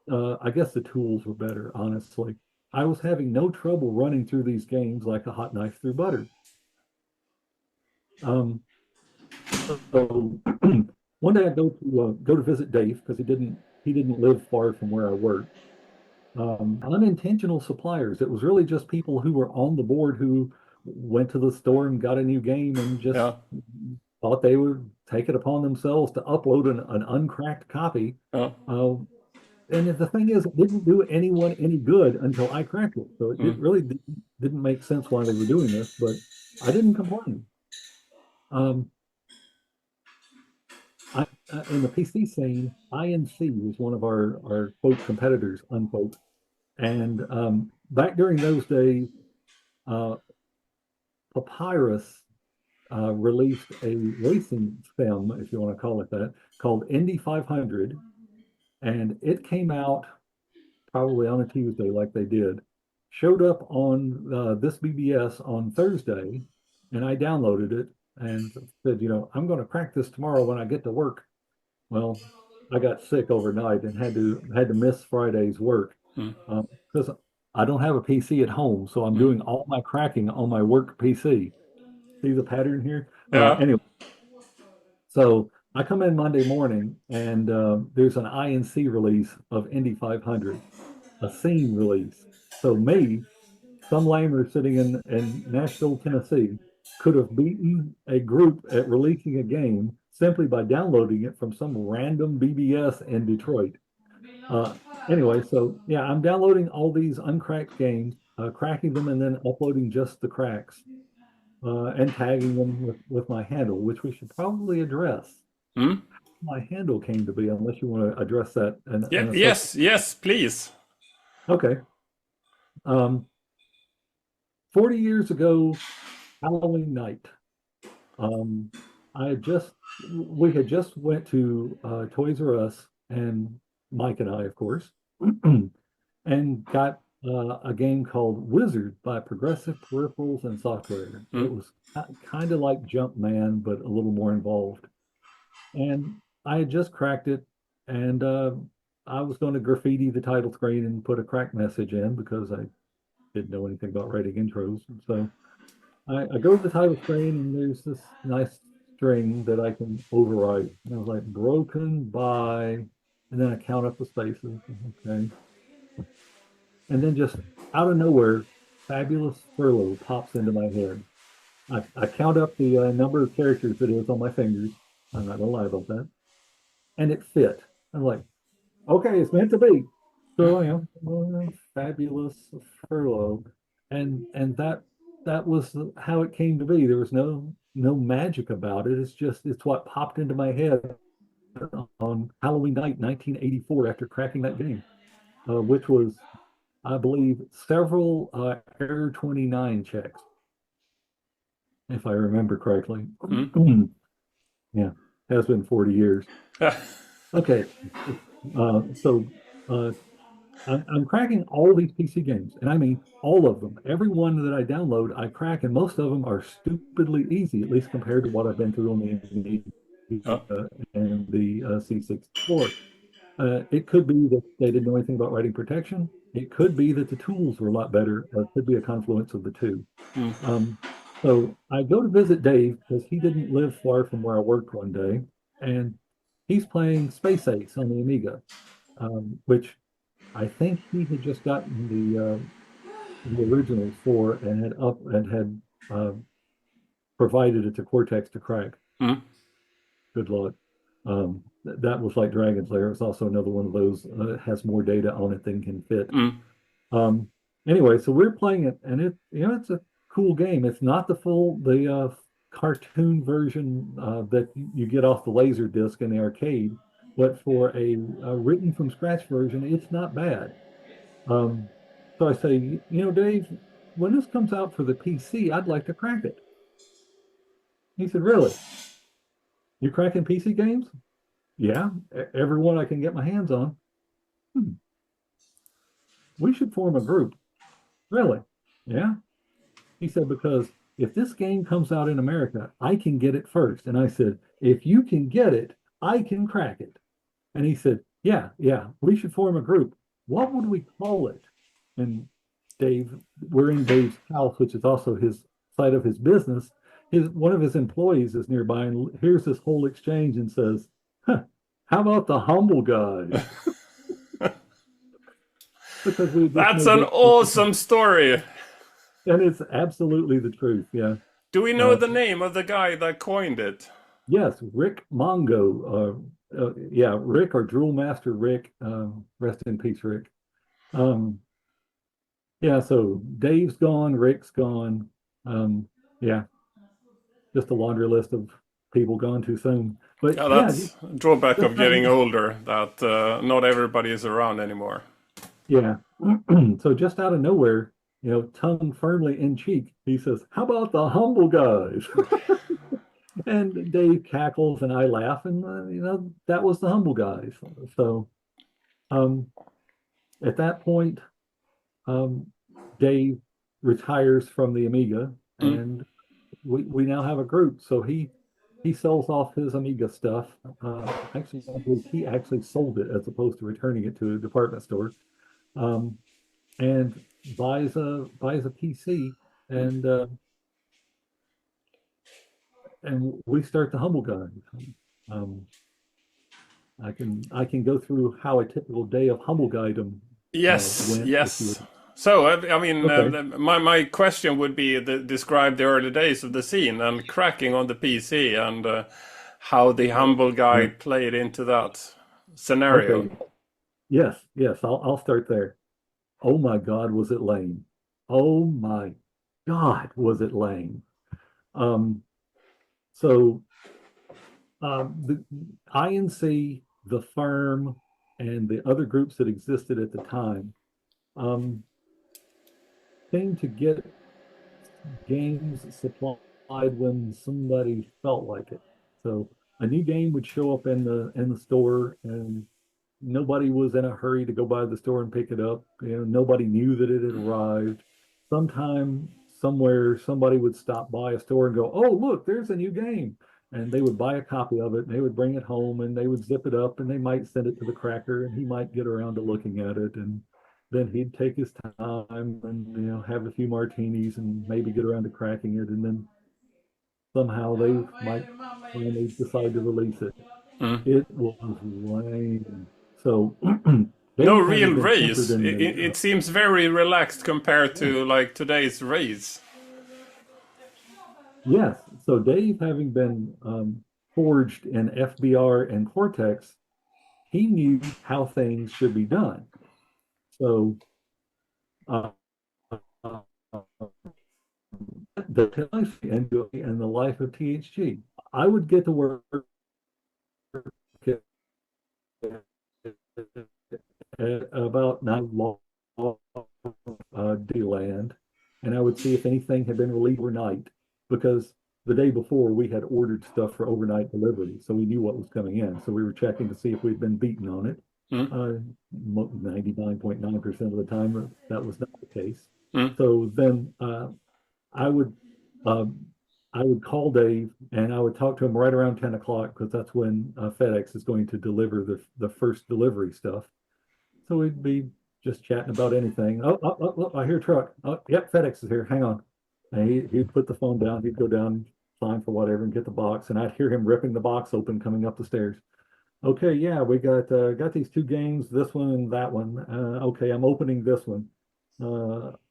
I guess the tools were better, honestly. I was having no trouble running through these games like a hot knife through butter. So one day I go to visit Dave because he didn't live far from where I worked. Unintentional suppliers. It was really just people who were on the board who went to the store and got a new game and just Yeah. thought they would take it upon themselves to upload an uncracked copy. Yeah. And the thing is, it didn't do anyone any good until I cracked it. So it Mm. really didn't make sense why they were doing this, but I didn't complain. Um, in the PC scene, INC was one of our quote competitors, unquote. And back during those days, uh, Papyrus released a racing sim, if you want to call it that, called Indy 500. And it came out probably on a Tuesday, like they did. showed up on this BBS on Thursday, and I downloaded it and said, I'm going to crack this tomorrow when I get to work. Well, I got sick overnight and had to miss Friday's work Mm. because I don't have a PC at home, so I'm Mm. doing all my cracking on my work PC. See the pattern here? Yeah. Anyway, so I come in Monday morning and there's an INC release of Indy 500, a scene release. So me, some lamer sitting in Nashville, Tennessee, could have beaten a group at releasing a game simply by downloading it from some random BBS in Detroit. Uh, anyway, so yeah, I'm downloading all these uncracked games, cracking them, and then uploading just the cracks and tagging them with my handle, which we should probably address. Mm. My handle came to be, unless you want to address that Yeah. in a Yes. subsequent. Yes. Please. Okay. Um, 40 years ago, Halloween night, um, we had just went to Toys R Us, and Mike and I, of course, and got a game called Wizard by Progressive Peripherals and Software. It Mm. was kind of like Jumpman, but a little more involved. And I had just cracked it, and I was going to graffiti the title screen and put a crack message in because I didn't know anything about writing intros. So I go to the title screen, and there's this nice string that I can overwrite. And I was like, broken by, and then I count up the spaces. Okay. And then just out of nowhere, fabulous Furlough pops into my head. I count up the number of characters it is on my fingers. I'm not gonna lie about that. And it fit. I'm like, okay, it's meant to be. So, fabulous Furlough. And that was how it came to be. There was no magic about it. It's what popped into my head on Halloween night, 1984, after cracking that game, which was, I believe, several Error 29 checks, if I remember correctly. Mm. Yeah, has been 40 years. Okay, so uh, I'm cracking all these PC games, and I mean all of them. Every one that I download, I crack, and most of them are stupidly easy, at least compared to what I've been through on the Oh. and the C64. It could be that they didn't know anything about writing protection. It could be that the tools were a lot better, or it could be a confluence of the two. Mm. Um, so I go to visit Dave because he didn't live far from where I worked one day, and he's playing Space Ace on the Amiga, which I think he had just gotten the originals for and had provided it to Cortex to crack. Mm. Good luck. That was like Dragon's Lair. It's also another one of those has more data on it than can fit. Mm. Um, anyway, so we're playing it, and it's a cool game. It's not the cartoon version that you get off the laser disc in the arcade, but for a written from scratch version, it's not bad. Um, so I say, Dave, when this comes out for the PC, I'd like to crack it. He said, really? You cracking PC games? Yeah, every one I can get my hands on. Hmm, we should form a group. Really? Yeah. He said, because if this game comes out in America, I can get it first. And I said, if you can get it, I can crack it. And he said, yeah, we should form a group. What would we call it? And we're in Dave's house, which is also his side of his business. One of his employees is nearby and hears this whole exchange and says, huh, how about the humble guys? Because we just That's made an it, awesome story. and it's absolutely the truth. Yeah. Do we know Uh, the name of the guy that coined it? yes, Rick Mongo. Yeah, Rick, or Drool Master Rick. Rest in peace, Rick. Um, yeah, so Dave's gone, Rick's gone. Yeah, just a laundry list of people gone too soon. But Yeah, yeah, that's a drawback just of getting older, that not everybody is around anymore. yeah. So just out of nowhere, tongue firmly in cheek, he says, "How about the humble guys?" And Dave cackles and I laugh, and that was the humble guys. So um, at that point, um, Dave retires from the Amiga, Mm. and we now have a group. So he sells off his Amiga stuff. Actually, I believe he actually sold it as opposed to returning it to a department store, um, and buys a PC, and we start the Humble Guide. Um, I can go through how a typical day of Humble Guide Yes, went if you yes. would. So, I mean, Okay. my question would be describe the early days of the scene and cracking on the PC and how the humble Yeah. guide played into that scenario. Okay. Yes. Yes. I'll start there. Oh my God, was it lame? Oh my God, was it lame? Um, so the INC, the firm, and the other groups that existed at the time um, seemed to get games supplied when somebody felt like it. So a new game would show up in the store, and nobody was in a hurry to go by the store and pick it up. Nobody knew that it had arrived. Sometime, somewhere, somebody would stop by a store and go, "Oh, look, there's a new game." And they would buy a copy of it, and they would bring it home, and they would zip it up, and they might send it to the cracker, and he might get around to looking at it, and then he'd take his time and have a few martinis and maybe get around to cracking it, and then somehow they might finally decide to release it. Mm. It was lame. So No Dave, real having been tempered race. in the It seems very relaxed compared to like today's race. yes, so Dave, having been forged in FBR and Cortex, he knew how things should be done. So uh, uh, the life and the life of THG, I would get to work at about 9 D-Land, and I would see if anything had been released overnight, because the day before we had ordered stuff for overnight delivery, so we knew what was coming in. So we were checking to see if we'd been beaten on it. Mm. 99.9% of the time, that was not the case. Mm. So then I would um, I would call Dave, and I would talk to him right around 10 o'clock, because that's when FedEx is going to deliver the first delivery stuff. So we'd be just chatting about anything. Oh, I hear a truck. Oh, yep, FedEx is here. Hang on. And he'd put the phone down. He'd go down, sign for whatever, and get the box. And I'd hear him ripping the box open coming up the stairs. Okay, yeah, we got these two games, this one and that one. Okay, I'm opening this one.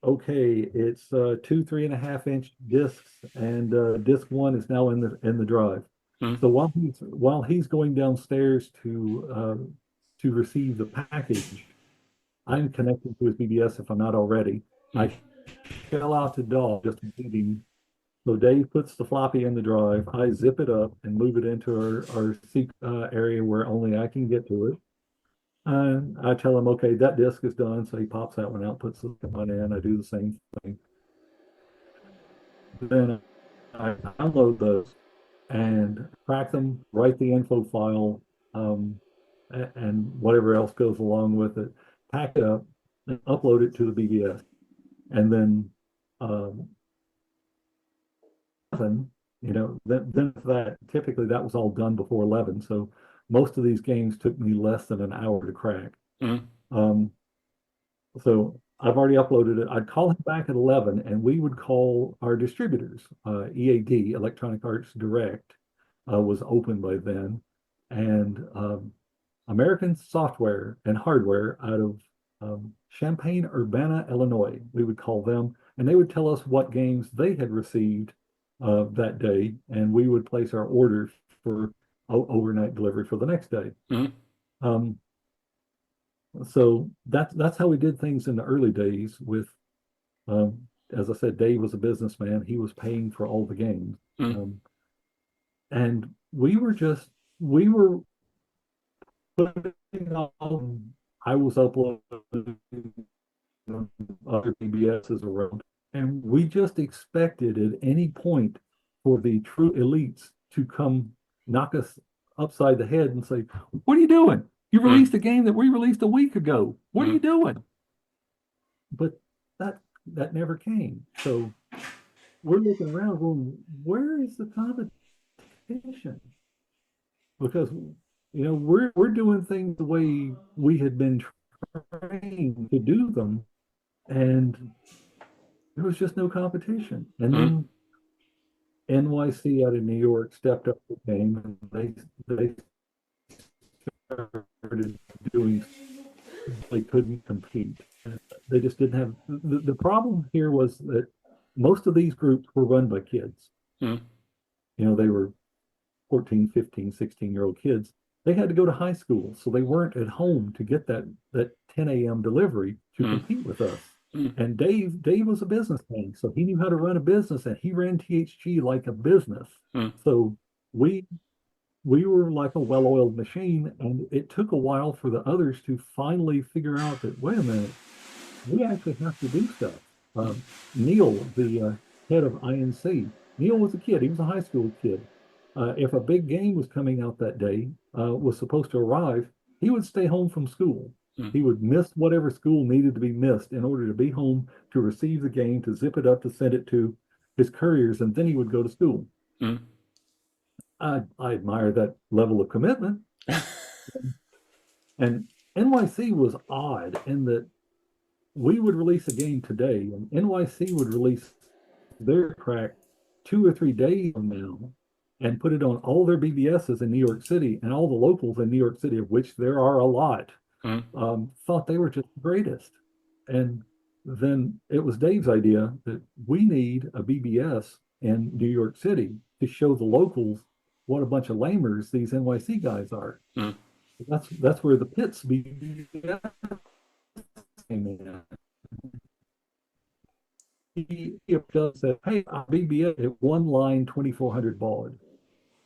Okay, it's two 3.5-inch discs, and disc one is now in the drive. Mm. So while he's going downstairs to receive the package, I'm connected to his BBS if I'm not already. Mm. I shell out to Dog just waiting. So Dave puts the floppy in the drive. I zip it up and move it into our area where only I can get to it. And I tell him, okay, that disk is done. So he pops that one out, puts the one in. I do the same thing. Then I download those and crack them, write the info file, and whatever else goes along with it, pack it up, and upload it to the BBS. And then, um, then that typically that was all done before 11. So most of these games took me less than an hour to crack. Mm. Um, so I've already uploaded it. I'd call him back at 11, and we would call our distributors. EAD, Electronic Arts Direct, was open by then. And American Software and Hardware out of Champaign, Urbana, Illinois, we would call them, and they would tell us what games they had received that day, and we would place our orders for overnight delivery for the next day. Mm. Um, so that's how we did things in the early days. With as I said, Dave was a businessman. He was paying for all the games, Mm. and we were putting on. I was uploading other PBSs around, and we just expected at any point for the true elites to come knock us upside the head and say, "What are you doing? You Mm. released a game that we released a week ago. What are you Mm. doing?" But that that never came. So we're looking around going, where is the competition? Because we're doing things the way we had been trained to do them, and there was just no competition. And Mm. then NYC out of New York stepped up the game, and they started doing, they couldn't compete. They just didn't have the problem here was that most of these groups were run by kids. Mm. They were 14, 15, 16-year-old kids. They had to go to high school, so they weren't at home to get that 10 a.m. delivery to Mm. compete with us. Mm. And Dave was a businessman, so he knew how to run a business, and he ran THG like a business. Mm. So we were like a well-oiled machine, and it took a while for the others to finally figure out that, wait a minute, we actually have to do stuff. Neil, the head of INC, Neil was a kid. He was a high school kid. If a big game was coming out that day, was supposed to arrive, he would stay home from school. Mm. He would miss whatever school needed to be missed in order to be home to receive the game, to zip it up, to send it to his couriers, and then he would go to school. Mm. I admire that level of commitment. And NYC was odd in that we would release a game today, and NYC would release their crack 2 or 3 days from now and put it on all their BBSs in New York City, and all the locals in New York City, of which there are a lot, thought they were just the greatest. And then it was Dave's idea that we need a BBS in New York City to show the locals what a bunch of lamers these NYC guys are. Mm. That's where the Pitts BBS came in. He just said, hey, BBS at one line 2400 baud,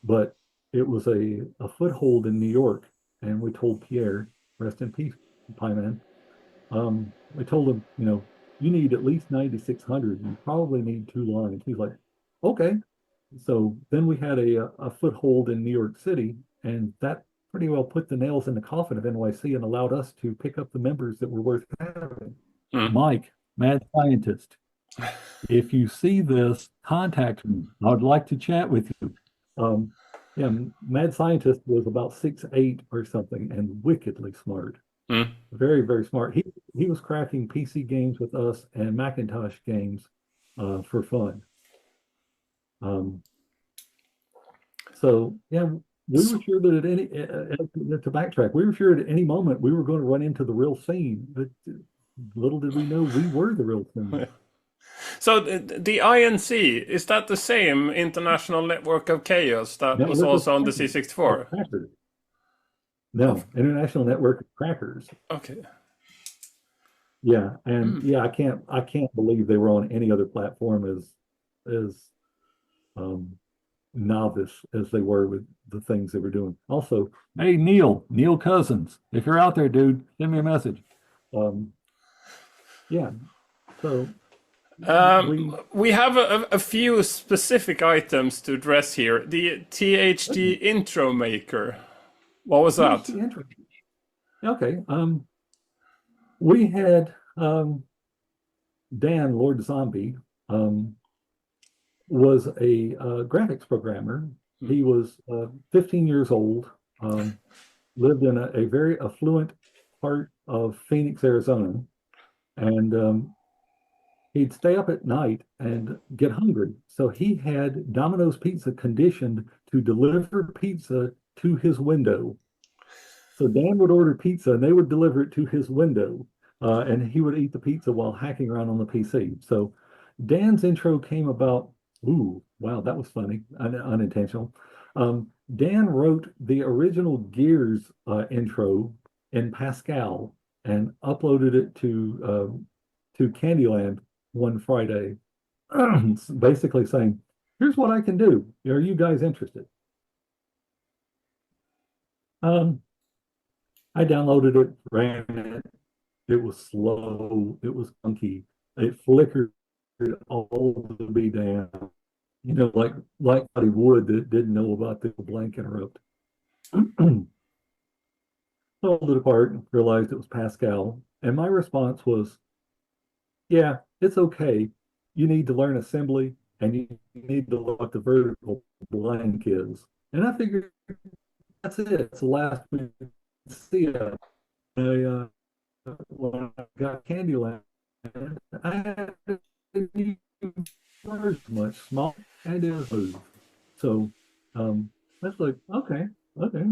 but it was a foothold in New York. And we told Pierre, rest in peace, Pie Man. We told him, you need at least 9600. You probably need 2 lines. He's like, okay. So then we had a foothold in New York City, and that pretty well put the nails in the coffin of NYC and allowed us to pick up the members that were worth having. Mm. Mike, mad scientist, if you see this, contact me. I'd like to chat with you. Yeah, mad scientist was about 6'8" or something, and wickedly smart. Mm. Very, very smart. He was cracking PC games with us and Macintosh games for fun. So yeah, we were sure that at any to backtrack, we were sure at any moment we were going to run into the real scene, but little did we know we were the real scene. So the INC, is that the same International Network of Chaos that was also on the C64? No, International Network of Crackers. Okay. Yeah, and yeah, I can't believe they were on any other platform as novice as they were with the things they were doing. Also, hey Neil Cousins, if you're out there, dude, send me a message. Yeah, so we have a few specific items to address here. The THD intro maker. What was that? Okay. We had Dan Lord Zombie was a graphics programmer. He was 15 years old, lived in a very affluent part of Phoenix, Arizona, and he'd stay up at night and get hungry. So he had Domino's Pizza conditioned to deliver pizza to his window. So Dan would order pizza and they would deliver it to his window, and he would eat the pizza while hacking around on the PC. So Dan's intro came about. Ooh, wow, that was funny, unintentional. Dan wrote the original Gears intro in Pascal and uploaded it to Candyland one Friday, basically saying, "Here's what I can do. Are you guys interested?" I downloaded it, ran it. It was slow. It was funky. It flickered all the way down. Like somebody would that didn't know about the blank interrupt. Pulled it apart and realized it was Pascal. And my response was, yeah, it's okay. You need to learn assembly and you need to learn what the vertical blank is. And I figured that's it. It's the last we see it. When I got Candyland, I had to use much small and it was move. So that's like, okay, okay.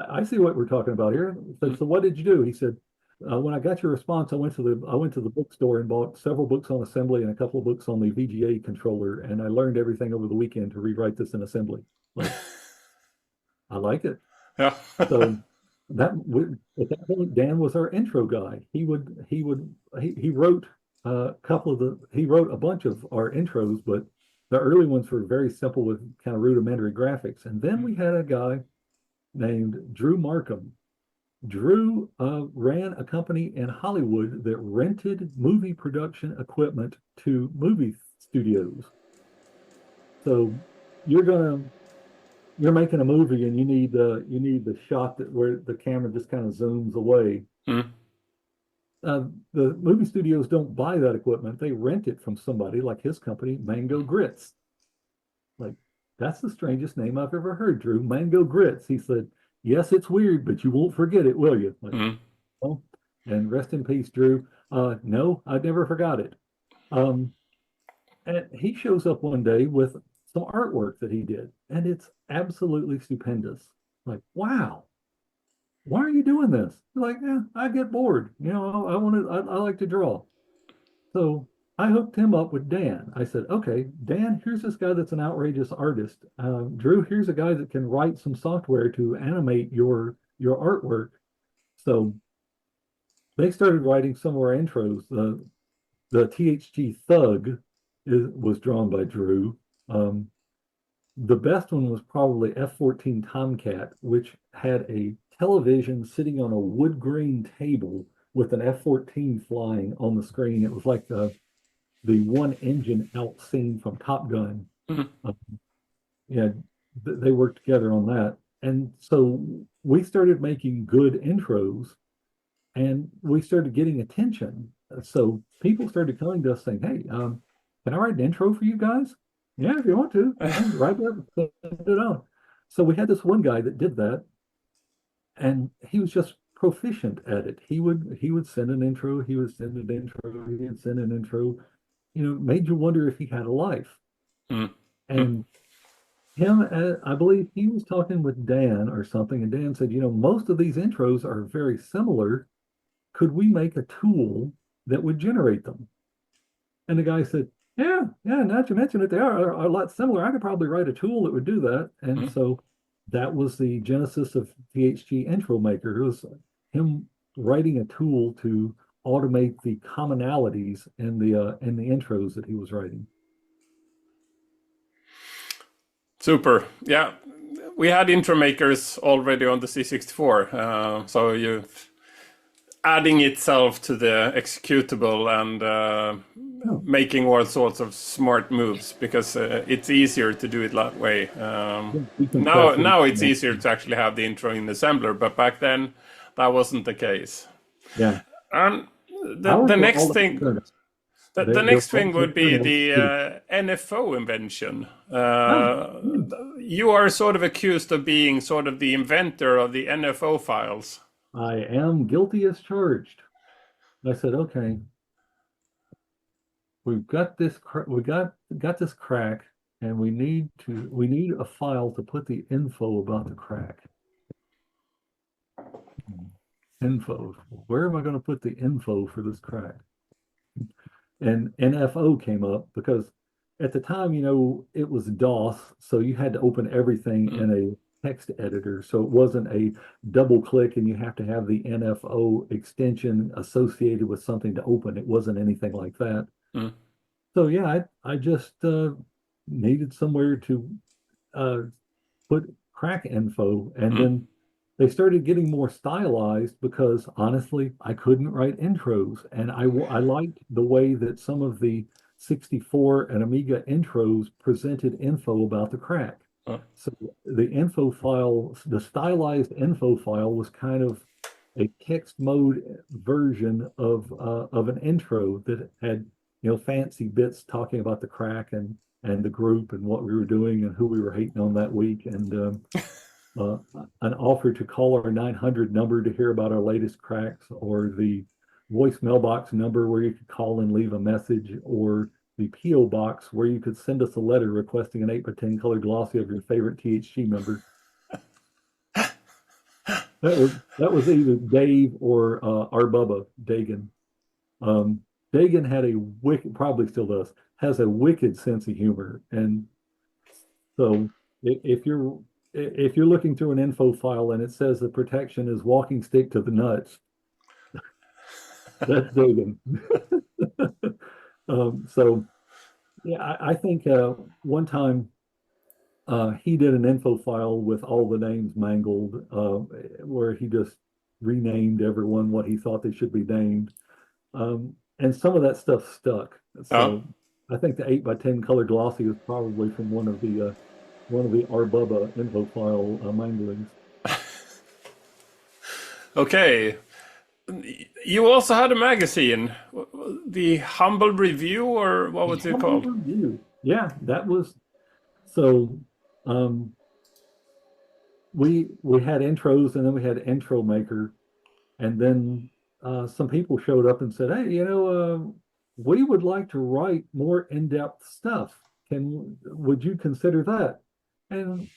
I see what we're talking about here. So, Mm. so what did you do? He said, when I got your response, I went to the bookstore and bought several books on assembly and a couple of books on the VGA controller, and I learned everything over the weekend to rewrite this in assembly. Like, I like it. Yeah. So at that point, Dan was our intro guy. He wrote he wrote a bunch of our intros, but the early ones were very simple with kind of rudimentary graphics. And then we had a guy named Drew Markham. Drew ran a company in Hollywood that rented movie production equipment to movie studios. So you're gonna you're making a movie and you need the shot that where the camera just kind of zooms away. Mm. The movie studios don't buy that equipment; they rent it from somebody like his company, Mango Grits. Like that's the strangest name I've ever heard, Drew. Mango Grits. He said, "Yes, it's weird, but you won't forget it, will you?" Like, Mm. oh, and rest in peace, Drew. No, I never forgot it. Um, and he shows up one day with some artwork that he did, and it's absolutely stupendous. Like, wow, why are you doing this? Like, yeah, I get bored. You know, I like to draw. So I hooked him up with Dan. I said, okay, Dan, here's this guy that's an outrageous artist. Drew, here's a guy that can write some software to animate your artwork. So they started writing some of our intros. The THG Thug was drawn by Drew. The best one was probably F-14 Tomcat, which had a television sitting on a wood grain table with an F-14 flying on the screen. It was like the one engine out scene from Top Gun. Mm. Uh, yeah, they worked together on that. And so we started making good intros and we started getting attention. So people started coming to us saying, hey, can I write an intro for you guys? Yeah, if you want to, write it up, send it on. So we had this one guy that did that, and he was just proficient at it. He would send an intro, he would send an intro, he would send an intro. You know, made you wonder if he had a life. Mm. Mm. And I believe he was talking with Dan or something, and Dan said, you know, most of these intros are very similar. Could we make a tool that would generate them? And the guy said, yeah, yeah, now that you mention it, they are a lot similar. I could probably write a tool that would do that. And Mm. so that was the genesis of THG Intro Maker. It was him writing a tool to automate the commonalities in the intros that he was writing. Super. Yeah, we had intro makers already on the C64, so you adding itself to the executable and Oh, making all sorts of smart moves because it's easier to do it that way. yeah, Now it's decompress easier it. to actually have the intro in the assembler, but back then that wasn't the case. Yeah, And the ours were next all thing, internals. the They're next thing all would be internals the too. NFO invention. Oh, yeah. You are sort of accused of being sort of the inventor of the NFO files. I am guilty as charged. I said, okay, we've got got this crack, and we need a file to put the info about the crack. Info. Where am I going to put the info for this crack? And NFO came up because at the time, you know, it was DOS, so you had to open everything Mm. in a text editor. So it wasn't a double click and you have to have the NFO extension associated with something to open. It wasn't anything like that. Mm. So yeah, I just needed somewhere to uh, put crack info, and Mm. then they started getting more stylized because honestly, I couldn't write intros, and I liked the way that some of the 64 and Amiga intros presented info about the crack. Uh, So the info file, the stylized info file was kind of a text mode version of an intro that had, fancy bits talking about the crack and the group and what we were doing and who we were hating on that week, and uh, an offer to call our 900 number to hear about our latest cracks, or the voice mailbox number where you could call and leave a message, or the P.O. box where you could send us a letter requesting an 8x10 color glossy of your favorite THC member. That was either Dave or our Bubba Dagan. Dagan had a wicked, probably still does, has a wicked sense of humor, and so if you're looking through an info file and it says the protection is walking stick to the nuts, that's Dagan. So yeah, I think one time he did an info file with all the names mangled, where he just renamed everyone what he thought they should be named. And some of that stuff stuck. Oh, So I think the 8x10 color glossy is probably from one of the R Bubba info file manglings. okay. You also had a magazine, the Humble Review, or what was it Humble called? review. Yeah, that was so. Um, we had intros, and then we had intro maker, and then some people showed up and said, "Hey, we would like to write more in-depth stuff. Would you consider that?" And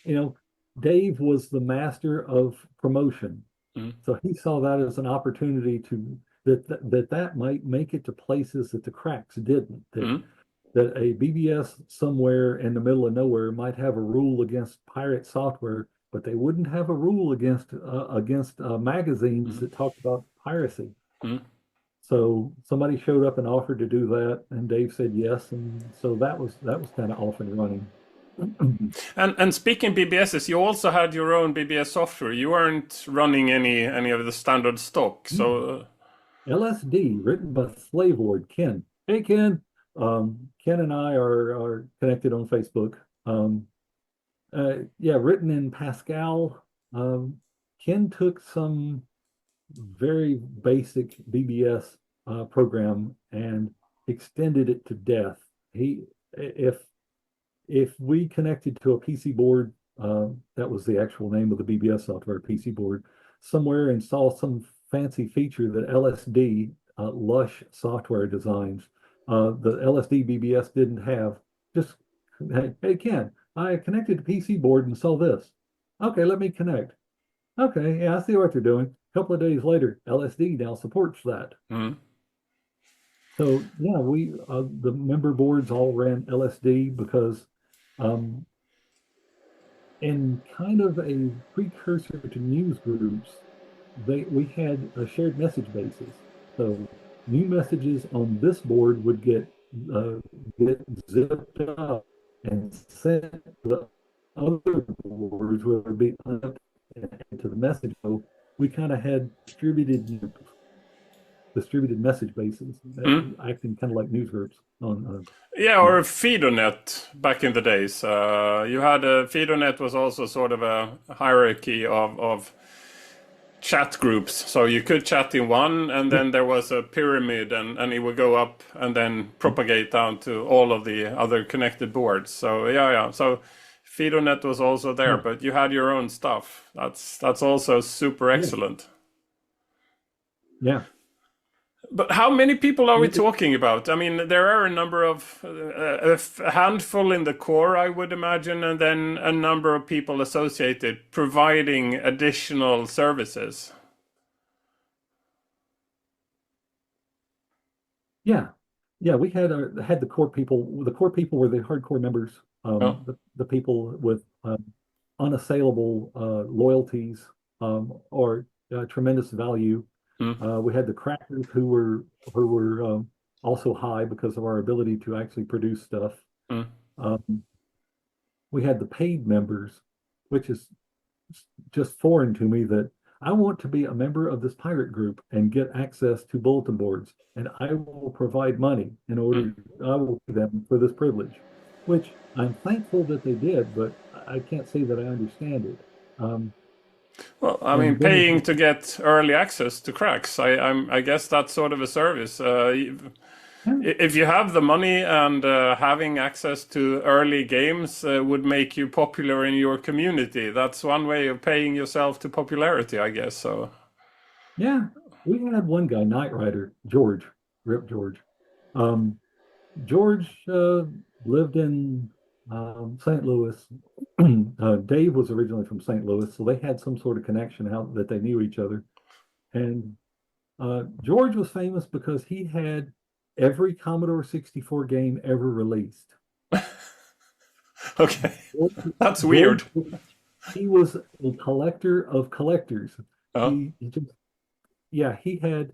Dave was the master of promotion, Mm, so he saw that as an opportunity to that might make it to places that the cracks didn't. mm, That a BBS somewhere in the middle of nowhere might have a rule against pirate software, but they wouldn't have a rule against magazines mm, that talk about piracy. mm. So somebody showed up and offered to do that, and Dave said yes, and so that was kind of off and running. And speaking BBSs, you also had your own BBS software. You weren't running any of the standard stock. So LSD, written by Slave Lord Ken. Hey Ken, Ken and I are connected on Facebook. Yeah, written in Pascal. Ken took some very basic BBS program and extended it to death. If we connected to a PC board, that was the actual name of the BBS software, PC board, somewhere, and saw some fancy feature that LSD, Lush software designs, the LSD BBS didn't have. Just, hey Ken, I connected to PC board and saw this. Okay, let me connect. Okay, yeah, I see what they're doing. A couple of days later, LSD now supports that. mm, So yeah, the member boards all ran LSD because um, in kind of a precursor to news groups, we had a shared message basis. So new messages on this board would uh, get zipped up and sent to the other boards, where it would be to the message. So we kind of had distributed message bases, mm. acting kind of like news groups on. Yeah, Yeah. or FeederNet back in the days. You had a FeederNet was also sort of a hierarchy of chat groups. So you could chat in one, and Yeah. then there was a pyramid, and it would go up and then propagate down to all of the other connected boards. So yeah. So FeederNet was also there, Yeah. but you had your own stuff. That's also super Yeah. excellent. Yeah. But how many people are we It- talking about? I mean, there are a number of a handful in the core, I would imagine, and then a number of people associated providing additional services. yeah. Yeah. We had the core people. The core people were the hardcore members, Oh, the people with unassailable loyalties, or tremendous value. mm, We had the crackers who were also high because of our ability to actually produce stuff. mm, Um, we had the paid members, which is just foreign to me, that I want to be a member of this pirate group and get access to bulletin boards, and I will provide money in mm. order, I will pay them for this privilege, which I'm thankful that they did, but I can't say that I understand it. Well, I mean, And then paying to get early access to cracks, I guess that's sort of a service. If you have the money and having access to early games would make you popular in your community, that's one way of paying yourself to popularity, I guess. So, yeah, we had one guy, Knight Rider, George, Rip George. Um, George lived in St. Louis. Dave was originally from St. Louis, so they had some sort of connection out that they knew each other. And George was famous because he had every Commodore 64 game ever released. okay, that's George, weird. he was a collector of collectors. Oh, He just, yeah, he had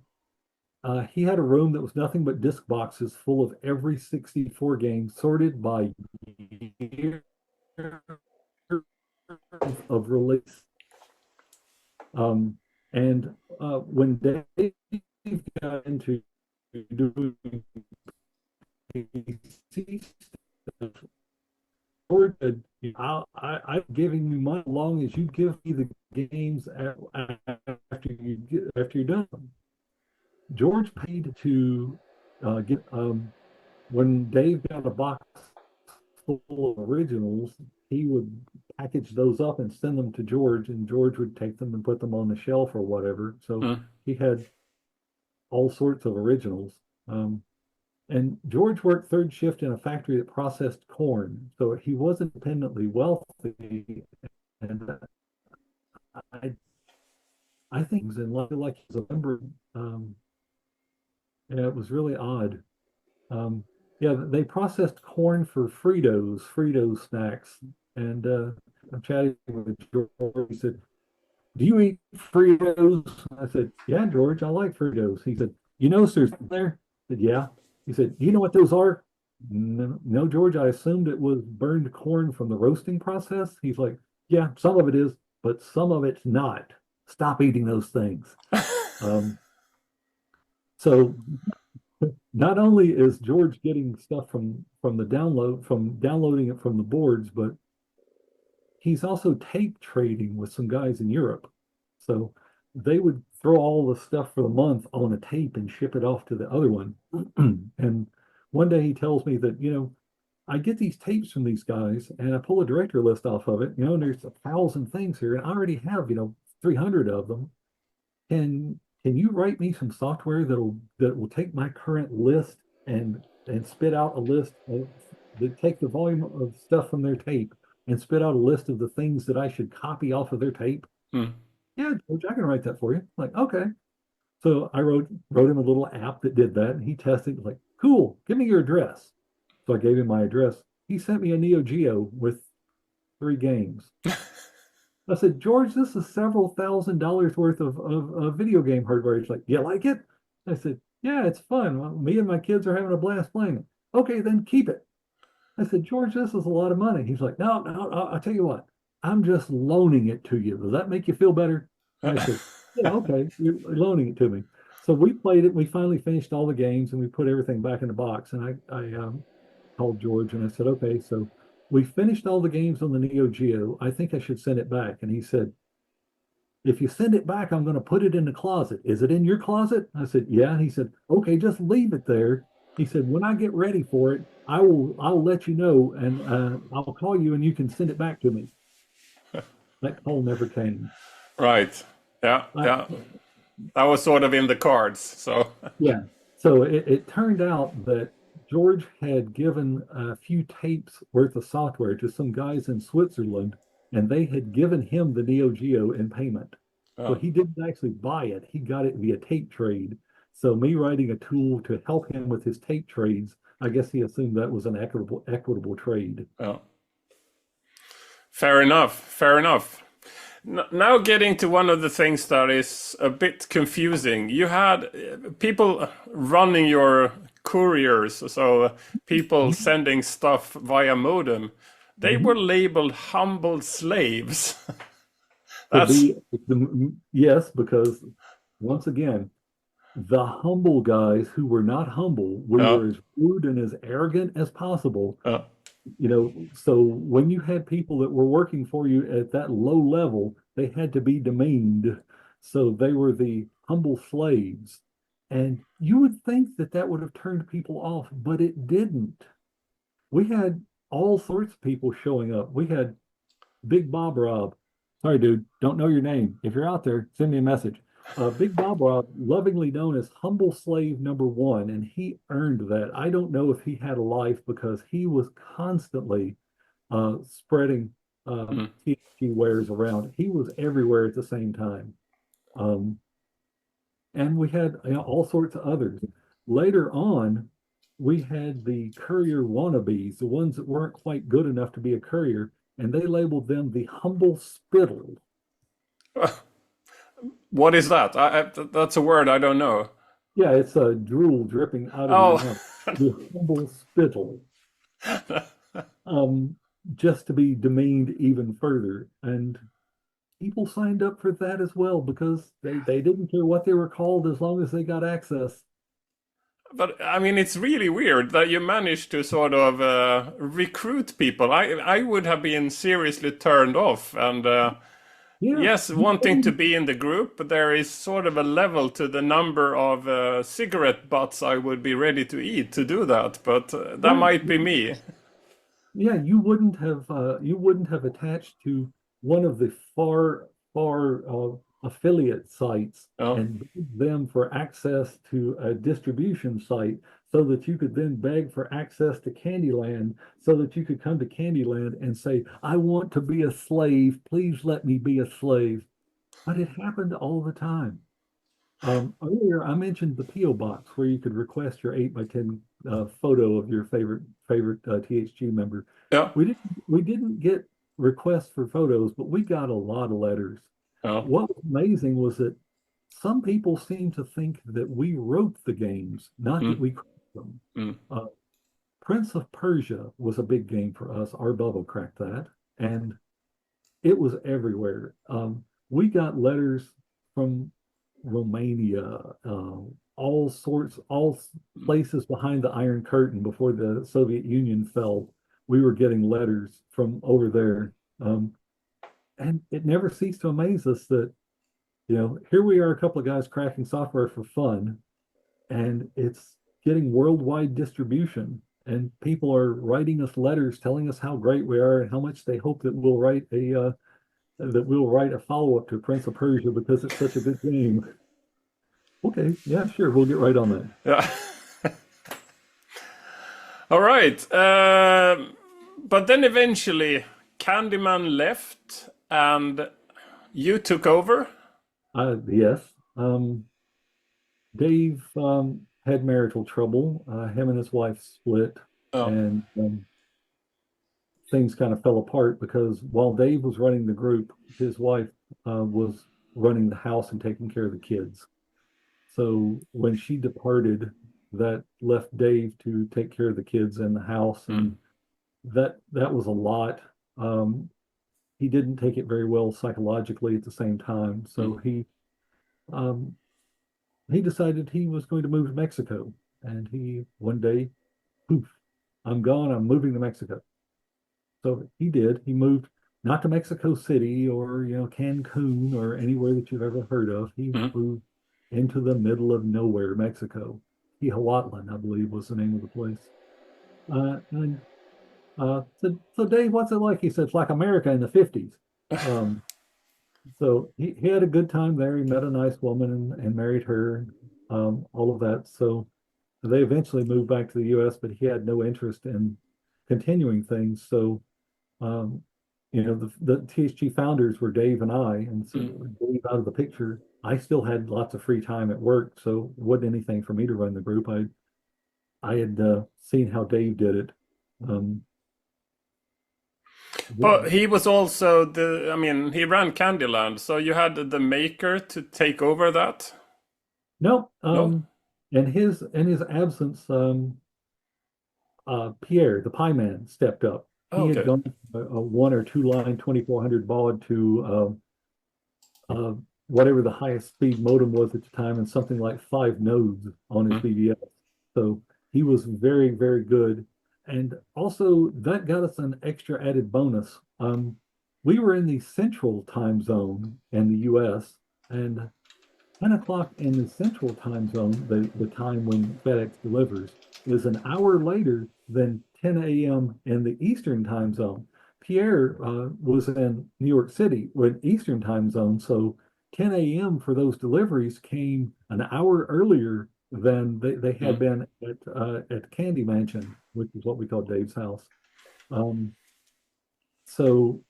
a room that was nothing but disc boxes full of every 64 game sorted by year of release. Um, and when Dave got into doing PC stuff, George said, I'm giving you money as long as you give me the games after you're done. George paid to get when Dave got a box full of originals, he would package those up and send them to George, and George would take them and put them on the shelf or whatever. So mm. he had all sorts of originals. And George worked third shift in a factory that processed corn, so he was independently wealthy. And I, I think he was in like he was a member. Yeah, it was really odd. Yeah, they processed corn for Fritos snacks. And I'm chatting with George. He said, "Do you eat Fritos?" I said, "Yeah, George, I like Fritos." He said, "You know, there's there." I said, "Yeah." He said, "Do you know what those are?" No, no, George, I assumed it was burned corn from the roasting process. He's like, "Yeah, some of it is, but some of it's not. Stop eating those things." Um, so not only is George getting stuff from the download from downloading it from the boards, but he's also tape trading with some guys in Europe. So they would throw all the stuff for the month on a tape and ship it off to the other one. And one day he tells me that, I get these tapes from these guys and I pull a directory list off of it, and there's 1,000 things here, and I already have, 300 of them. Can you write me some software that will take my current list and spit out a list that take the volume of stuff from their tape and spit out a list of the things that I should copy off of their tape? Mm. Yeah, George, I can write that for you. Like, okay. So I wrote him a little app that did that, and he tested, like, cool, give me your address. So I gave him my address. He sent me a Neo Geo with 3 games. I said, "George, this is several $1,000s worth of video game hardware." He's like, "You like it?" I said, "Yeah, it's fun. Well, me and my kids are having a blast playing it." "Okay, then keep it." I said, "George, this is a lot of money." He's like, "No, no, no, I'll tell you what, I'm just loaning it to you. Does that make you feel better?" I said, "Yeah, okay, you're loaning it to me." So we played it. We finally finished all the games and we put everything back in the box. And I called George and I said, "Okay, so we finished all the games on the Neo Geo. I think I should send it back." And he said, "If you send it back, I'm going to put it in the closet. Is it in your closet?" I said, "Yeah." He said, "Okay, just leave it there." He said, "When I get ready for it, I'll let you know, and I'll call you and you can send it back to me." That call never came. Right. Yeah. I, Yeah. That was sort of in the cards. So, yeah. So it turned out that George had given a few tapes worth of software to some guys in Switzerland, and they had given him the Neo Geo in payment. So oh, he didn't actually buy it. He got it via tape trade. So me writing a tool to help him with his tape trades, I guess he assumed that was an equitable trade. oh. Fair enough. Fair enough. Now, getting to one of the things that is a bit confusing. You had people running your couriers, so people sending stuff via modem. They were Mhm. labeled humble slaves. To That's be yes, because once again, the humble guys who were not humble, we uh, were as rude and as arrogant as possible. uh, So when you had people that were working for you at that low level, they had to be demeaned. So they were the humble slaves. And you would think that that would have turned people off, but it didn't. We had all sorts of people showing up. We had Big Bob Rob. Sorry, dude, don't know your name. If you're out there, send me a message. Big Bob Rob, lovingly known as Humble Slave Number One, and he earned that. I don't know if he had a life because he was constantly spreading Mm. THG wares around. He was everywhere at the same time. Um, and we had all sorts of others. Later on, we had the courier wannabes, the ones that weren't quite good enough to be a courier, and they labeled them the humble spittle. What is that? That's a word I don't know. Yeah, it's a drool dripping out of your Oh, mouth. The humble spittle. Um, just to be demeaned even further. And people signed up for that as well because they didn't care what they were called as long as they got access. but I mean, it's really weird that you managed to sort of recruit people. I would have been seriously turned off, and Yeah, yes, you wanting to couldn't- be in the group, but there is sort of a level to the number of cigarette butts I would be ready to eat to do that. But that right. might be me. Yeah, you wouldn't have attached to one of the far affiliate sites Oh, and begged them for access to a distribution site so that you could then beg for access to Candyland so that you could come to Candyland and say, I want to be a slave. Please let me be a slave. But it happened all the time. Earlier, I mentioned the P.O. box where you could request your 8 by 10 photo of your favorite THG member. yeah. We didn't get requests for photos, but we got a lot of letters. Oh. What was amazing was that some people seemed to think that we wrote the games, not that Mm, we created them. mm, Uh, Prince of Persia was a big game for us. Our Bubba cracked that, and it was everywhere. We got letters from Romania, all mm. places behind the Iron Curtain before the Soviet Union fell. We were getting letters from over there. And it never ceased to amaze us that, here we are, a couple of guys cracking software for fun, and it's getting worldwide distribution. And people are writing us letters telling us how great we are and how much they hope that we'll write a follow-up to Prince of Persia because it's such a good game. Okay, yeah, sure, we'll get right on that. Yeah. All right. But then eventually, Candyman left, and you took over. Yes, Dave had marital trouble. Him and his wife split, Oh. and things kind of fell apart because while Dave was running the group, his wife was running the house and taking care of the kids. So when she departed, that left Dave to take care of the kids in the house, Mm, and that was a lot. He didn't take it very well psychologically at the same time, so mm. um, he decided he was going to move to Mexico, and he one day, poof, I'm gone. I'm moving to Mexico. So he did. He moved not to Mexico City or Cancun or anywhere that you've ever heard of. He Mm. moved into the middle of nowhere, Mexico. Tehuatlan, I believe, was the name of the place. And so Dave, what's it like? He said, it's like America in the 50s. Um, so he had a good time there. He met a nice woman and married her, all of that. So they eventually moved back to the US, but he had no interest in continuing things. So um, the THG founders were Dave and I, and so Mm. Dave out of the picture. I still had lots of free time at work, so it wasn't anything for me to run the group. I had seen how Dave did it. Um, But he was also I mean, he ran Candyland, so you had the maker to take over that? no, No? in his absence, Pierre, the pie man, stepped up. Oh, He had okay. gone a 1 or 2 line 2400 baud to whatever the highest speed modem was at the time, and something like 5 nodes on his Mm, BBS. So he was very, very good. And also that got us an extra added bonus. we were in the central time zone in the US, and 10 o'clock in the central time zone, the time when FedEx delivers, is an hour later than 10 a.m. in the Eastern time zone. Pierre was in New York City with Eastern time zone, so 10 a.m. for those deliveries came an hour earlier than they had Mm. been at Candy Mansion, which is what we call Dave's house. Um, so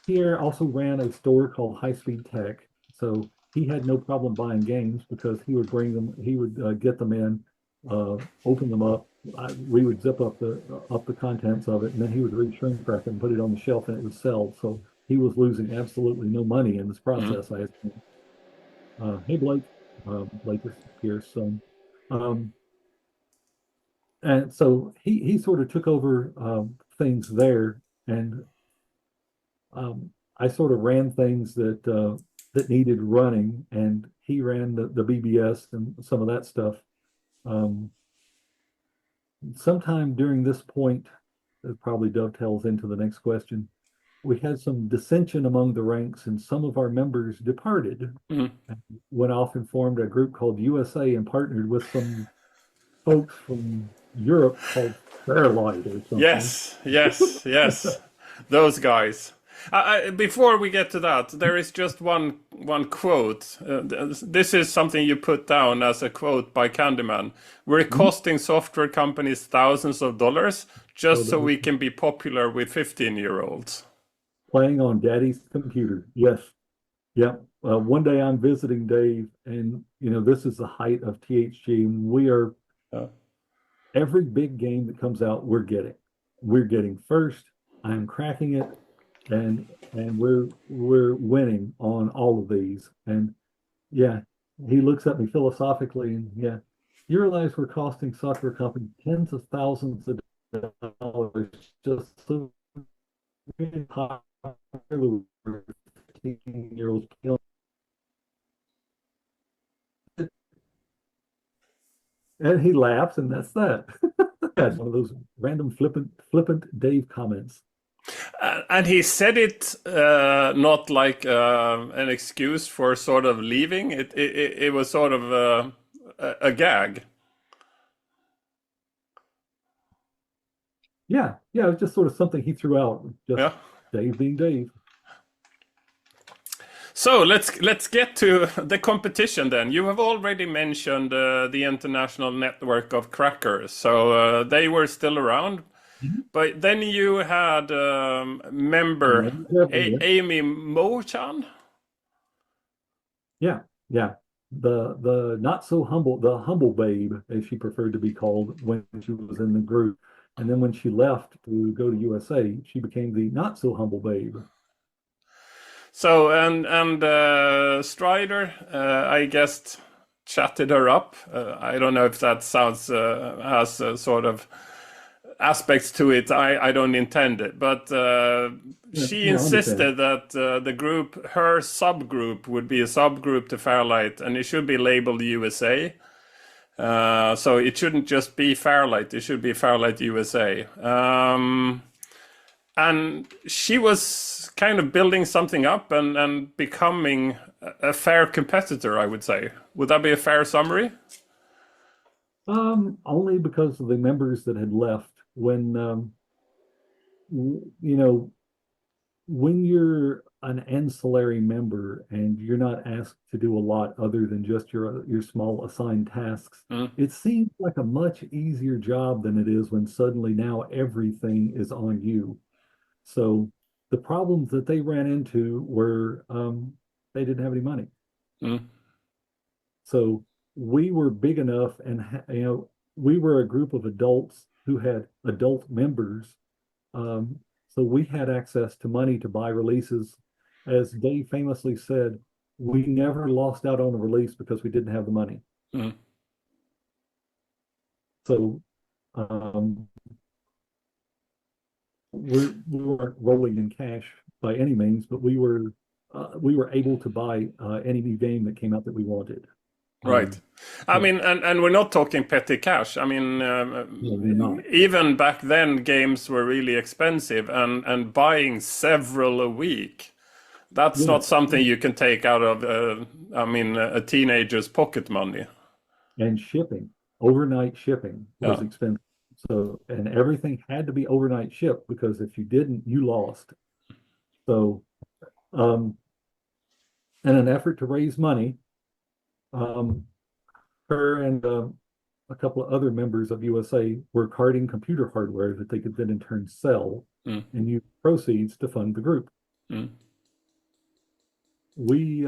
Pierre also ran a store called High Speed Tech. So he had no problem buying games because he would bring them, he would get them in, open them up. We would zip up the contents of it, and then he would re-shrink wrap it and put it on the shelf, and it would sell. So he was losing absolutely no money in this Mm. process. Hey Blake, Blake is Pierre's son. Um, and so he sort of took over things there, and I sort of ran things that needed running, and he ran the BBS and some of that stuff. Um, Sometime during this point, it probably dovetails into the next question. We had some dissension among the ranks, and some of our members departed, Mm. and went off and formed a group called USA and partnered with some folks from Europe called FairLight or something. Yes, yes, yes. Those guys. Before we get to that, there is just one quote. This is something you put down as a quote by Candyman. We're costing software companies thousands of dollars So just that so was we can be popular with 15-year-olds. playing on daddy's computer. Yes. Yeah. One day I'm visiting Dave, and this is the height of THG. We are Yeah. every big game that comes out, we're getting. We're getting first. I'm cracking it, and we're winning on all of these. And yeah, he looks at me philosophically, and yeah, you realize we're costing software companies tens of thousands of dollars just so popular with 15-year-olds killing it. And he laughs, and that's that. That's one of those random flippant Dave comments. And he said it not like an excuse for sort of leaving. It was sort of a gag. Yeah, yeah, it was just sort of something he threw out, just Yeah. Dave being Dave. So let's get to the competition then. You have already mentioned the international network of crackers, so they were still around. Mhm. But then you had member Amy Mochan. Yeah, yeah. The not so humble, the humble babe, as she preferred to be called when she was in the group. And then when she left to go to USA, she became the not so humble babe. So and Strider, I guess, chatted her up. I don't know if that sounds has sort of aspects to it. I don't intend it, but Yeah, she no, I understand. insisted that the group, her subgroup, would be a subgroup to FairLight, and it should be labeled USA. So it shouldn't just be FairLight; it should be FairLight USA. And she was kind of building something up and becoming a fair competitor, I would say. Would that be a fair summary? Only because of the members that had left when you know when you're an ancillary member and you're not asked to do a lot other than just your small assigned tasks, Mm, it seems like a much easier job than it is when suddenly now everything is on you. So the problems that they ran into were they didn't have any money. mm. So we were big enough, and we were a group of adults who had adult members. So we had access to money to buy releases. As Dave famously said, we never lost out on a release because we didn't have the money. Mm. So um, we weren't rolling in cash by any means, but we were able to buy any new game that came out that we wanted. Right. I Yeah, mean, and we're not talking petty cash. I mean, no, they're not. even back then, games were really expensive, and buying several a week, that's Yeah, not something you can take out of, I mean, a teenager's pocket money. and shipping, overnight shipping was Yeah. expensive. So, and everything had to be overnight shipped because if you didn't, you lost. So, um, in an effort to raise money, um, her and a couple of other members of USA were carting computer hardware that they could then in turn sell Mm, and use proceeds to fund the group. mm, We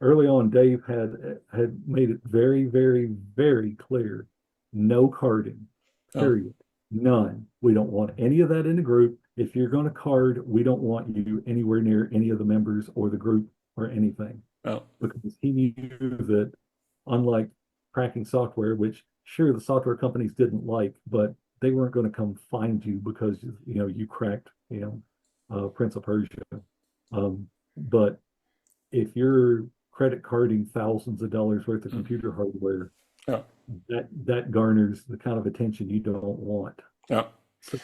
early on, Dave had made it very, very, very clear, no carding, yeah. period, none. We don't want any of that in the group. If you're going to card, we don't want you anywhere near any of the members or the group or anything, Yeah. because he knew that unlike cracking software, which sure the software companies didn't like, but they weren't going to come find you because you cracked Prince of Persia. But if you're credit carding thousands of dollars worth of Mm, computer hardware, yeah. that garners the kind of attention you don't want. Yeah. So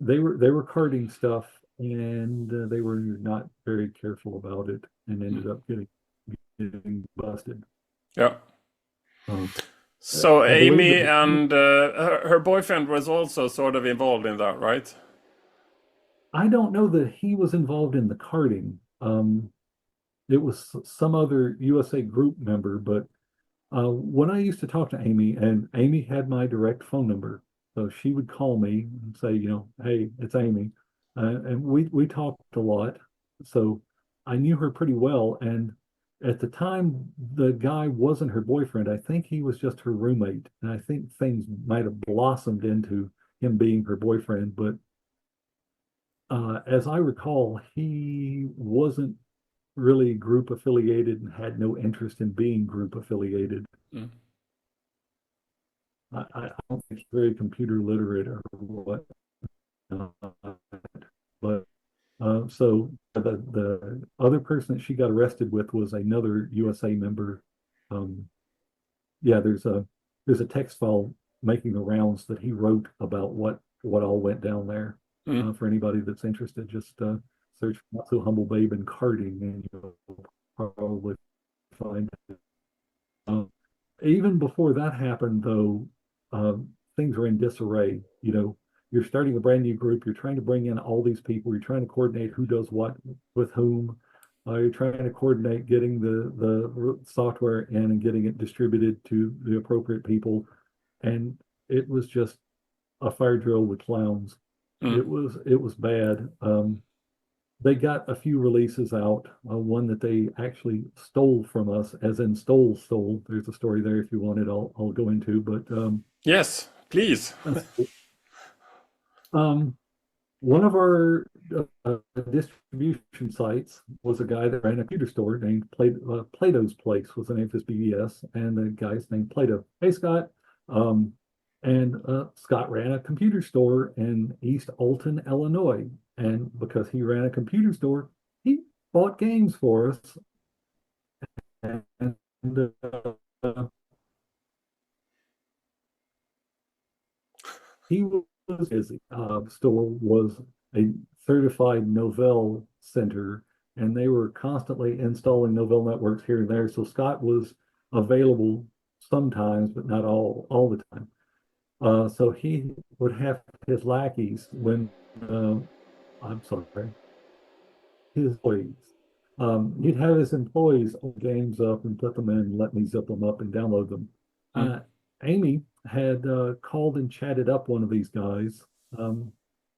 they were carding stuff, and they were not very careful about it, and Mm, ended up getting busted. yeah. Um, So I believe Amy it was, and her boyfriend was also sort of involved in that, right? I don't know that he was involved in the carding. It was some other USA group member, but when I used to talk to Amy, and Amy had my direct phone number, so she would call me and say, hey, it's Amy, and we talked a lot, so I knew her pretty well. And at the time, the guy wasn't her boyfriend. I think he was just her roommate, and I think things might have blossomed into him being her boyfriend. But as I recall, he wasn't really group affiliated and had no interest in being group affiliated. Mm, I don't think he's very computer literate or what, but so the other person that she got arrested with was another USA member. Um, yeah, there's a text file making the rounds that he wrote about what all went down there. mm, For anybody that's interested, just search "Not So Humble Babe" and carding, and you'll probably find it. Um, Even before that happened, though, things were in disarray. You're starting a brand new group. You're trying to bring in all these people. You're trying to coordinate who does what with whom. You're trying to coordinate getting the software in and getting it distributed to the appropriate people. And it was just a fire drill with clowns. mm. It was bad. They got a few releases out. One that they actually stole from us, as in stole. There's a story there if you want it. I'll go into, but Yes, please. that's cool. Um, one of our distribution sites was a guy that ran a computer store named Plato's Place was the name of his BBS, and the guy's named Plato. Hey, Scott. Um, and Scott ran a computer store in East Alton, Illinois. And because he ran a computer store, he bought games for us. And he was busy. Store was a certified Novell center, and they were constantly installing Novell networks here and there. So Scott was available sometimes, but not all the time. So he would have his lackeys when I'm sorry, his employees. He'd have his employees open games up and put them in and let me zip them up and download them. Mm, Amy had called and chatted up one of these guys.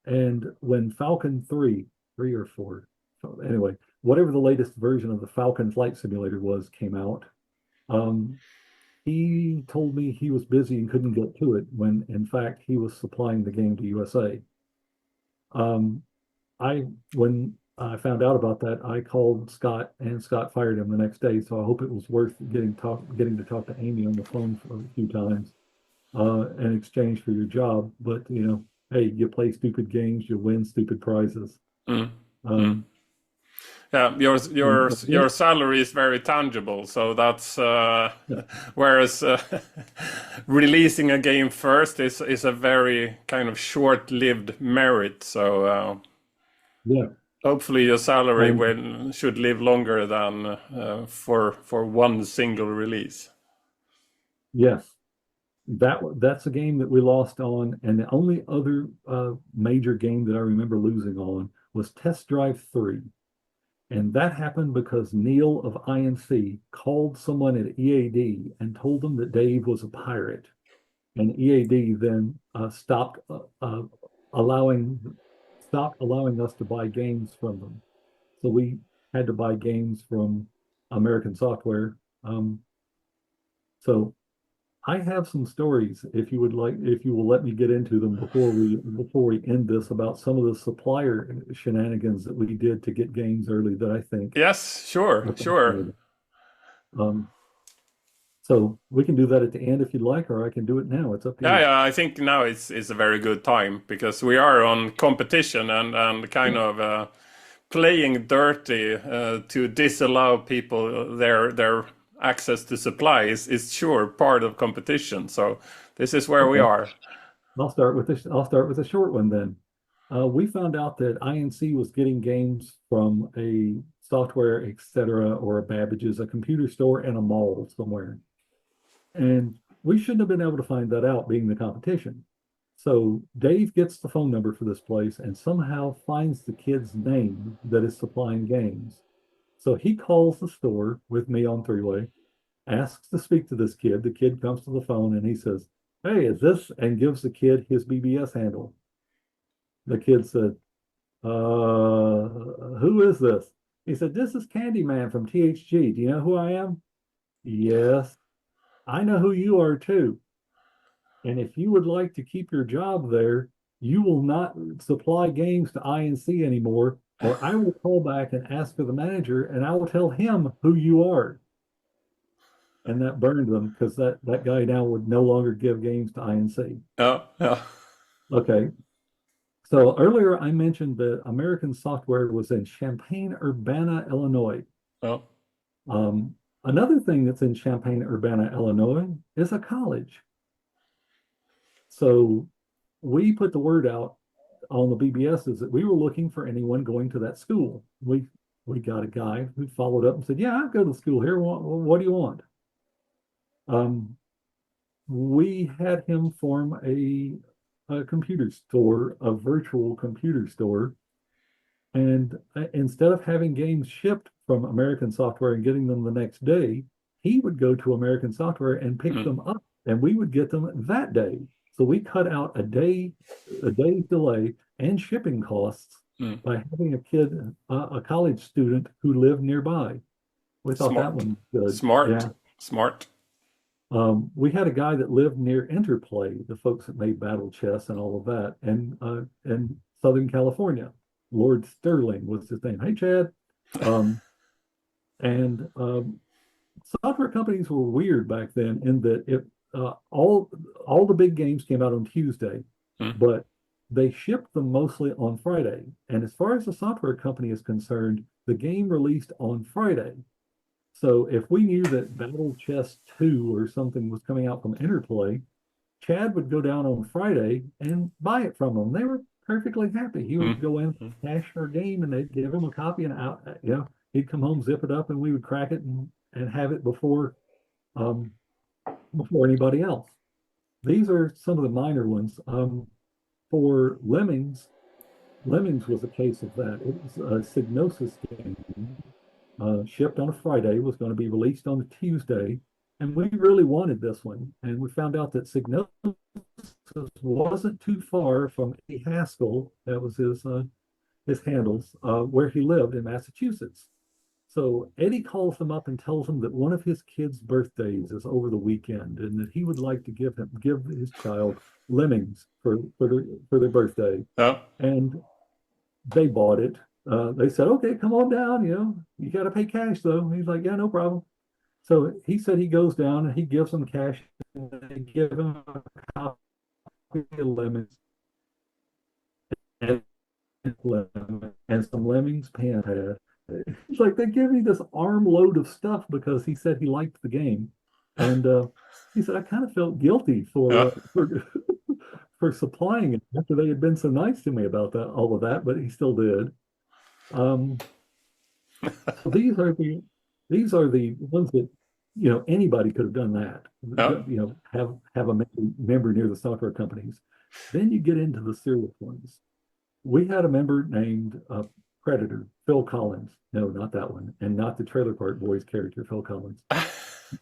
And when Falcon 3 or 4, so anyway, whatever the latest version of the Falcon flight simulator was came out, um, he told me he was busy and couldn't get to it when in fact he was supplying the game to USA. Um, when I found out about that, I called Scott, and Scott fired him the next day. So I hope it was worth getting to talk to Amy on the phone for a few times in exchange for your job. But hey, you play stupid games, you win stupid prizes. mm, mm. Um, Yeah, your salary is very tangible, so that's whereas releasing a game first is a very kind of short-lived merit. So yeah, hopefully your salary and will should live longer than for one single release. yes, that's a game that we lost on, and the only other major game that I remember losing on was Test Drive 3. And that happened because Neil of INC called someone at EAD and told them that Dave was a pirate. And EAD then allowing stopped allowing us to buy games from them. So we had to buy games from American Software. So I have some stories if you would like, if you will let me get into them before we end this, about some of the supplier shenanigans that we did to get games early that I think Yes, sure, are sure. fascinating. Um, so we can do that at the end if you'd like, or I can do it now. It's up to Yeah, you. yeah, I think now it's a very good time because we are on competition and kind Yeah. of playing dirty to disallow people their access to supply is sure part of competition. So this is where we Okay. are. I'll start with this. I'll start with a short one then. We found out that INC was getting games from a software, etc., or a Babbage's, a computer store and a mall somewhere. And we shouldn't have been able to find that out being the competition. So Dave gets the phone number for this place and somehow finds the kid's name that is supplying games. So he calls the store with me on three-way, asks to speak to this kid. The kid comes to the phone and he says, "Hey, is this?" and gives the kid his BBS handle. The kid said, who is this?" He said, "This is Candyman from THG. Do you know who I am?" "Yes, I know who you are too. And if you would like to keep your job there, you will not supply games to INC anymore, or I will call back and ask for the manager and I will tell him who you are." And that burned them because that guy now would no longer give games to INC. Yeah, yeah. Okay. So earlier I mentioned that American Software was in Champaign-Urbana, Illinois. Oh, Um, Another thing that's in Champaign-Urbana, Illinois is a college. So we put the word out on the BBSs that we were looking for anyone going to that school. We got a guy who followed up and said, "Yeah, I go to school here. What do you want?" Um, we had him form a computer store, a virtual computer store. And instead of having games shipped from American Software and getting them the next day, he would go to American Software and pick mm, them up, and we would get them that day. So we cut out a day's delay and shipping costs mm. by having a kid, a college student who lived nearby. We thought that Smart, one was good. smart, Yeah. smart. We had a guy that lived near Interplay, the folks that made Battle Chess and all of that, and in Southern California. Lord Sterling was his name. Hey, Chad. Um, and Software companies were weird back then in that all the big games came out on Tuesday, Mm, but they shipped them mostly on Friday. And as far as the software company is concerned, the game released on Friday. So if we knew that Battle Chess 2 or something was coming out from Interplay, Chad would go down on Friday and buy it from them. They were perfectly happy. He would mm, go in, mm. cash their game, and they'd give him a copy, and out, he'd come home, zip it up, and we would crack it and have it um, before anybody else. These are some of the minor ones. For Lemmings was a case of that. It was a Signosis game, shipped on a Friday, was going to be released on a Tuesday, and we really wanted this one. And we found out that Signosis wasn't too far from Eddie Haskell, that was his handles, where he lived in Massachusetts. So Eddie calls him up and tells him that one of his kids' birthdays is over the weekend, and that he would like to give his child lemmings for their birthday. Yeah. And they bought it. They said, "Okay, come on down. You got to pay cash though." He's like, "Yeah, no problem." So he said he goes down and he gives them cash, and they give him a copy of lemons and, and some lemmings pan pad. It's like they give me this armload of stuff because he said he liked the game, and he said I kind of felt guilty Yeah. for supplying it after they had been so nice to me about that all of that, but he still did. Um, so these are the ones that anybody could have done that. Yeah. Have a member near the software companies. Then you get into the serious ones. We had a member named Predator, Phil Collins. No, not that one, and not the Trailer Park Boys character, Phil Collins.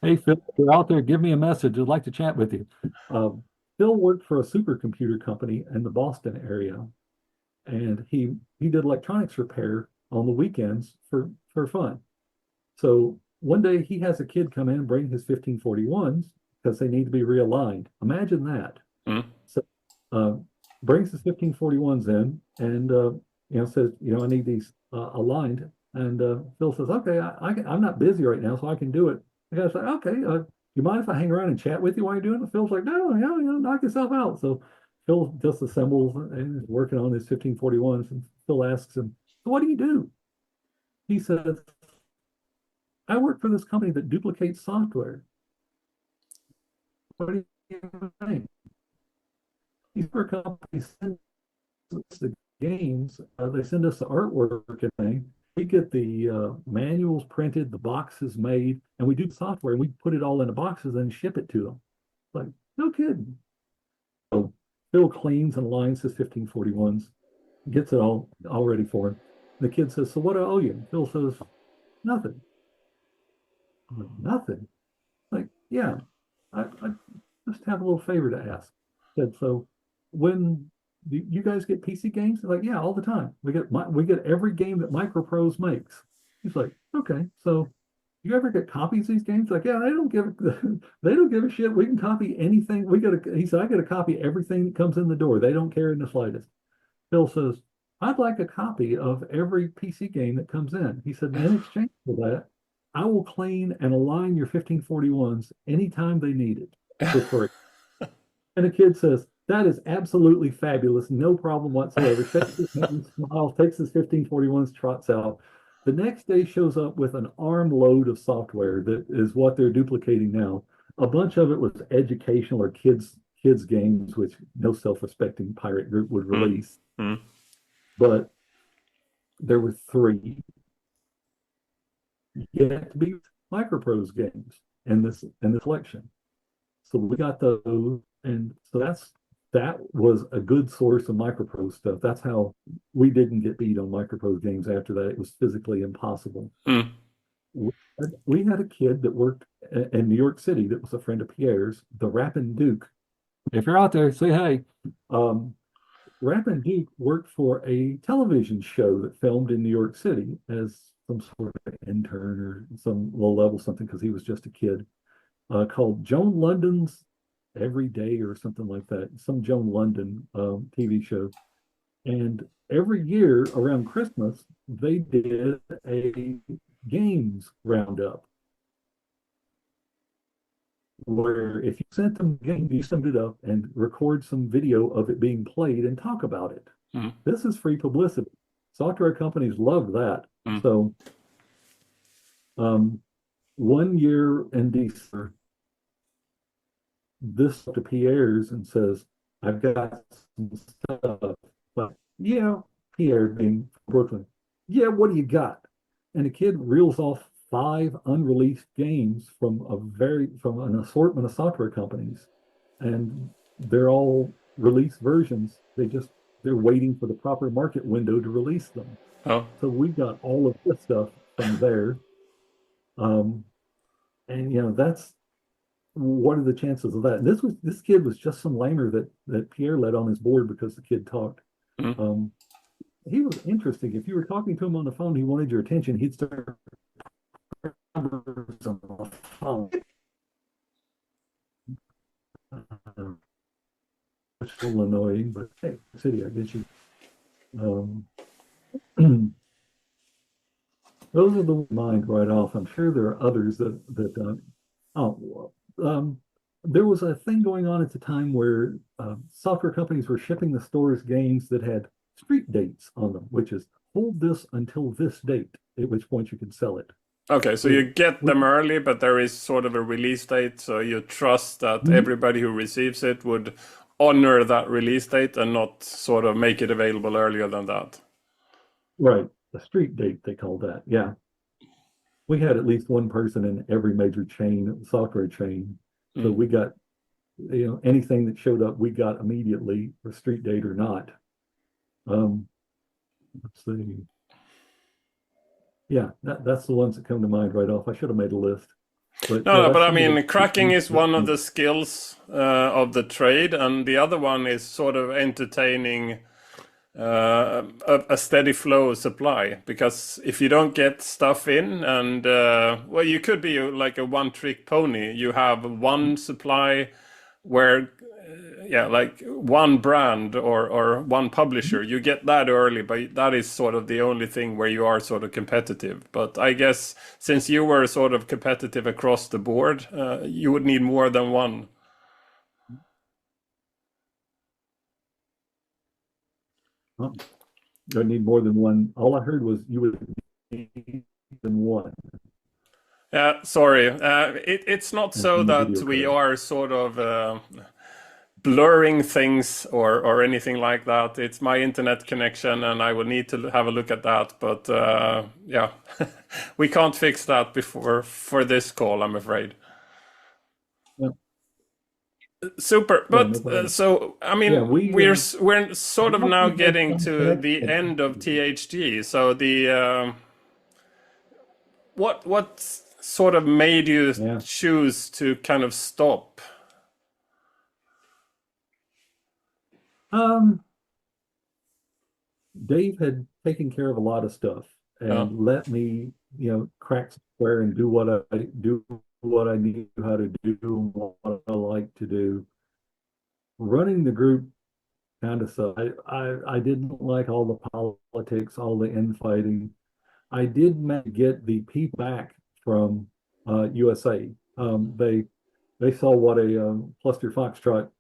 Hey, Phil, if you're out there, give me a message. I'd like to chat with you. Phil worked for a supercomputer company in the Boston area, and he did electronics repair on the weekends for fun. So one day he has a kid come in and bring his 1541s because they need to be realigned. Imagine that. Mm. So uh, brings his 1541s in and says, I need these aligned. And Phil says, okay, I'm not busy right now, so I can do it. The guy's like, okay, you mind if I hang around and chat with you while you're doing it? Phil's like, no, knock yourself out. So Phil just assembles and is working on his 1541s. And Phil asks him, so what do you do? He says, I work for this company that duplicates software. What do you think? These are companies send us the games, they send us the artwork and thing. We get the manuals printed, the boxes made, and we do software and we put it all into boxes and ship it to them. Like, no kidding. So Phil cleans and lines his 1541s, gets it all ready for him. The kid says, so what do I owe you? Phil says, nothing. I'm like, nothing. Like, yeah, I just have a little favor to ask. Said, so when you guys get PC games? They're like, yeah, all the time. We get every game that Microprose makes. He's like, okay, so you ever get copies of these games? Like, yeah, they don't give a shit. We can copy anything. He said, I get a copy everything that comes in the door. They don't care in the slightest. Phil says, I'd like a copy of every PC game that comes in. He said, in exchange for that, I will clean and align your 1541s anytime they need it for free. And the kid says, that is absolutely fabulous. No problem whatsoever. Shakes his hand, smiles, takes his 1541s, trots out. The next day shows up with an armload of software that is what they're duplicating now. A bunch of it was educational or kids games, which no self-respecting pirate group would release. Mm. But there were three yet to be Microprose games in this collection. So we got those, and so that was a good source of Microprose stuff. That's how we didn't get beat on Microprose games after that. It was physically impossible. Mm. We had a kid that worked in New York City that was a friend of Pierre's, the Rappin' Duke. If you're out there, say hey. Rappin' Duke worked for a television show that filmed in New York City as some sort of intern or some low level something because he was just a kid, called Joan London's Every Day or something like that, some Joan London TV show. And every year around Christmas, they did a games roundup where if you sent them game, you summed it up and record some video of it being played and talk about it. Mm. This is free publicity. Software companies love that. Mm. So one year in December, this to Pierre's and says, I've got some stuff. But yeah, Pierre being from Brooklyn. Yeah, what do you got? And the kid reels off 5 unreleased games from an assortment of software companies. And they're all released versions. They're waiting for the proper market window to release them. Oh. So we got all of this stuff from there. And that's what are the chances of that? And this kid was just some lamer that Pierre let on his board because the kid talked. Mm. He was interesting. If you were talking to him on the phone, he wanted your attention. He'd start numbers on the phone. It's a little annoying, but hey, city, I get you. Those are the mind right off. I'm sure there are others that there was a thing going on at the time where software companies were shipping the stores games that had street dates on them, which is hold this until this date, at which point you can sell it. Okay, so you So get we, them early, but there is sort of a release date, so you trust that Mhm. everybody who receives it would honor that release date and not sort of make it available earlier than that. Right, a street date, they call that. Yeah. We had at least one person in every major chain, software chain. So Mm. we got, anything that showed up, we got immediately, for street date or not. Um, let's see. Yeah, that's the ones that come to mind right off. I should have made a list. But No, yeah, no, but that's I some of mean, cracking is one of the the skills of the trade, and the other one is sort of entertaining a steady flow of supply. Because if you don't get stuff in, and well, you could be like a one-trick pony. You have one supply where yeah, like one brand or one publisher, you get that early, but that is sort of the only thing where you are sort of competitive. But I guess since you were sort of competitive across the board, you would need more than one. oh, I need more than one. All I heard was you would need than one Yeah, sorry. It's not so in the that video we card. are sort of blurring things or anything like that. It's my internet connection, and I will need to have a look at that. But yeah, we can't fix that before for this call, I'm afraid. Yeah, Super. yeah, no But problem. so I Yeah, mean, we're sort of thought now we had getting some to the connection end of issues. THG. So the what sort of made you Yeah. choose to kind of stop? Um, Dave had taken care of a lot of stuff Yeah. and let me, crack square and do what I knew how to do and what I like to do. Running the group kind of sucked. I didn't like all the politics, all the infighting. I did get the people back from USA. They saw what a cluster foxtrot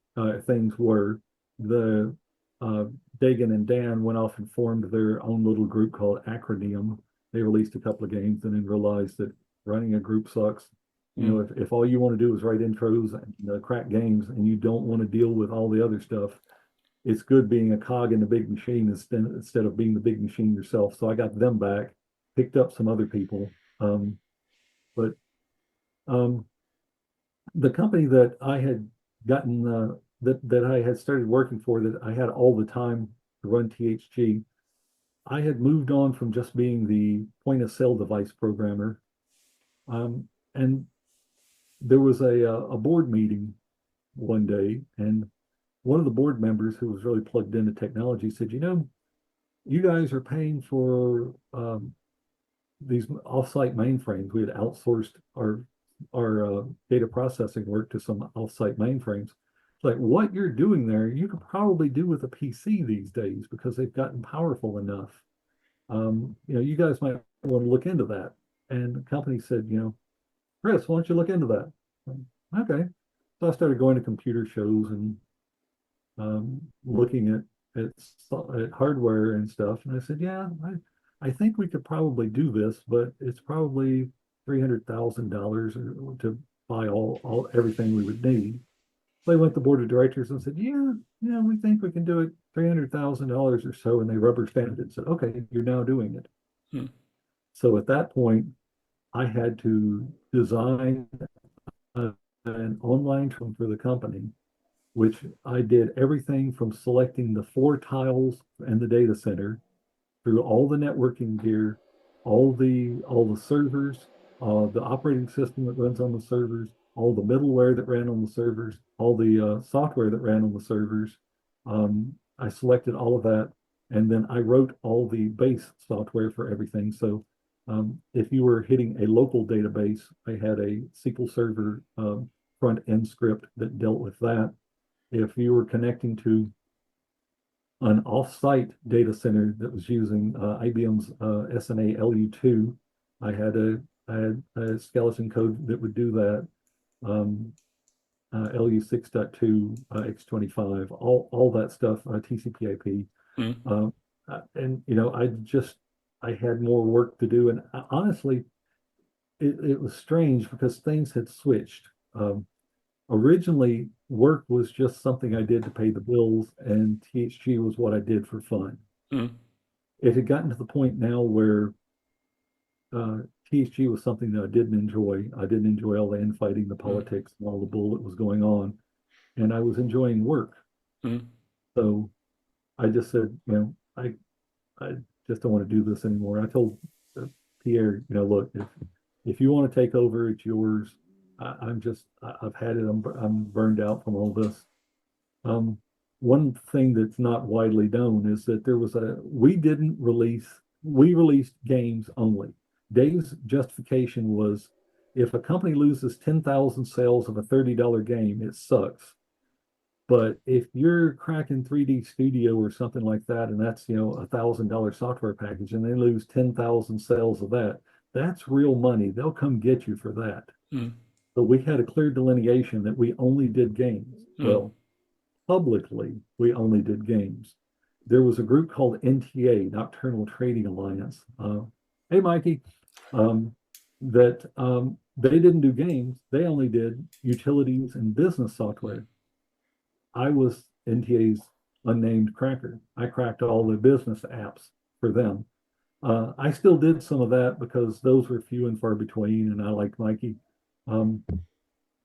things were. The uh, Dagan and Dan went off and formed their own little group called Acronym. They released a couple of games and then realized that running a group sucks. Mm. If all you want to do is write intros and crack games and you don't want to deal with all the other stuff, it's good being a cog in the big machine instead of being the big machine yourself. So I got them back, picked up some other people. But um, the company that I had gotten that I had started working for, that I had all the time to run THG, I had moved on from just being the point of sale device programmer. And there was a board meeting one day, and one of the board members who was really plugged into technology said, you guys are paying for these offsite mainframes. We had outsourced our data processing work to some offsite mainframes. It's like what you're doing there, you could probably do with a PC these days because they've gotten powerful enough. You guys might want to look into that. And the company said, Chris, why don't you look into that? Okay. So I started going to computer shows and looking at hardware and stuff. And I said, yeah, I think we could probably do this, but it's probably $300,000 to buy all everything we would need. They went to the board of directors and said, yeah, we think we can do it $300,000 or so. And they rubber stamped it and said, okay, you're now doing it. Mm. So at that point, I had to design an online tool for the company, which I did everything from selecting the 4 tiles and the data center through all the networking gear, all the servers, the operating system that runs on the servers, all the middleware that ran on the servers, all the software that ran on the servers. I selected all of that, and then I wrote all the base software for everything. So if you were hitting a local database, I had a SQL Server front end script that dealt with that. If you were connecting to an off-site data center that was using IBM's SNA LU2, I had a skeleton code that would do that. LU 6.2 X25, all that stuff, TCP/IP. Mm. and I had more work to do, and honestly, it was strange because things had switched. Originally, work was just something I did to pay the bills, and THG was what I did for fun. Mm. It had gotten to the point now where THG was something that I didn't enjoy. I didn't enjoy all the infighting, the Mm. politics, and all the bull that was going on, and I was enjoying work. Mm. So I just said, I just don't want to do this anymore. I told Pierre, look, if you want to take over, it's yours. I've had it. I'm burned out from all this. Um, One thing that's not widely known is that we released games only. Dave's justification was if a company loses 10,000 sales of a $30 game, it sucks. But if you're cracking 3D Studio or something like that, and that's, $1,000 software package, and they lose 10,000 sales of that, that's real money. They'll come get you for that. Mm. But we had a clear delineation that we only did games. Mm. Well, publicly, we only did games. There was a group called NTA, Nocturnal Trading Alliance. Hey, Mikey, that they didn't do games. They only did utilities and business software. I was NTA's unnamed cracker. I cracked all the business apps for them. I still did some of that because those were few and far between, and I liked Mikey.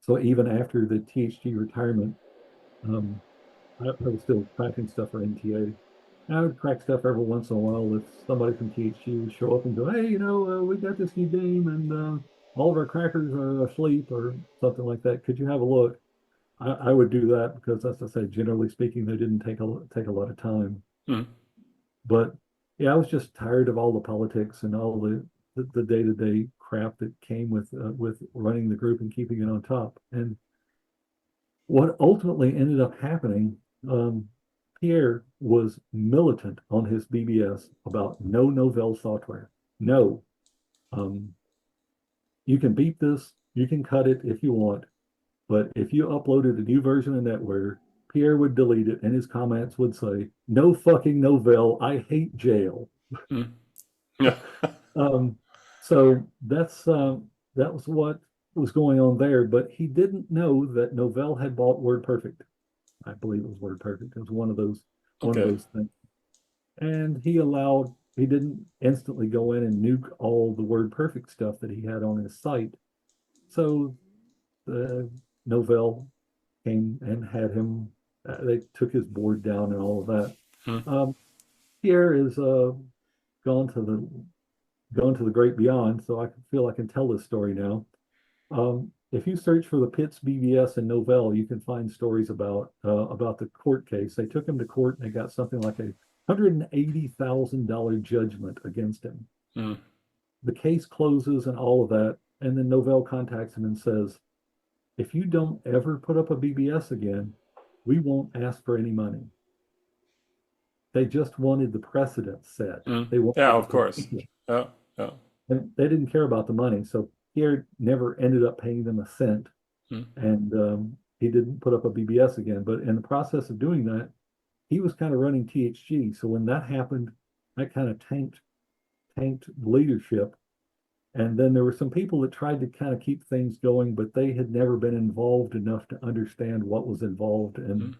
So even after the THG retirement, um, I was still cracking stuff for NTA. I would crack stuff every once in a while if somebody from THG would show up and go, "Hey, we got this new game, and all of our crackers are asleep," or something like that. Could you have a look? I would do that because, as I said, generally speaking, they didn't take a lot of time. Mm. But yeah, I was just tired of all the politics and all the day-to-day crap that came with running the group and keeping it on top. And what ultimately ended up happening, Pierre was militant on his BBS about no Novell software. No, um, you can beat this, you can cut it if you want, but if you uploaded a new version of NetWare, Pierre would delete it, and his comments would say, "No fucking Novell, I hate jail." Mm. Yeah. Um, so that was what was going on there, but he didn't know that Novell had bought WordPerfect. I believe it was WordPerfect. It was one of Okay. those things. And he didn't instantly go in and nuke all the WordPerfect stuff that he had on his site. So the Novell came and had him, they took his board down and all of that. Mm. Pierre is gone to the gone to the great beyond, so I feel I can tell this story now. If you search for the Pitts BBS and Novell, you can find stories about the court case. They took him to court and they got something like a $180,000 judgment against him. Mm. The case closes and all of that, and then Novell contacts him and says, "If you don't ever put up a BBS again, we won't ask for any money." They just wanted the precedent set. Mm. They Yeah, wanted of course. Yeah. Yeah. and they didn't care about the money. So Pierre never ended up paying them a cent, Mm. and he didn't put up a BBS again. But in the process of doing that, he was kind of running THG. So when that happened, that kind of tanked leadership. And then there were some people that tried to kind of keep things going, but they had never been involved enough to understand what was involved in Mm.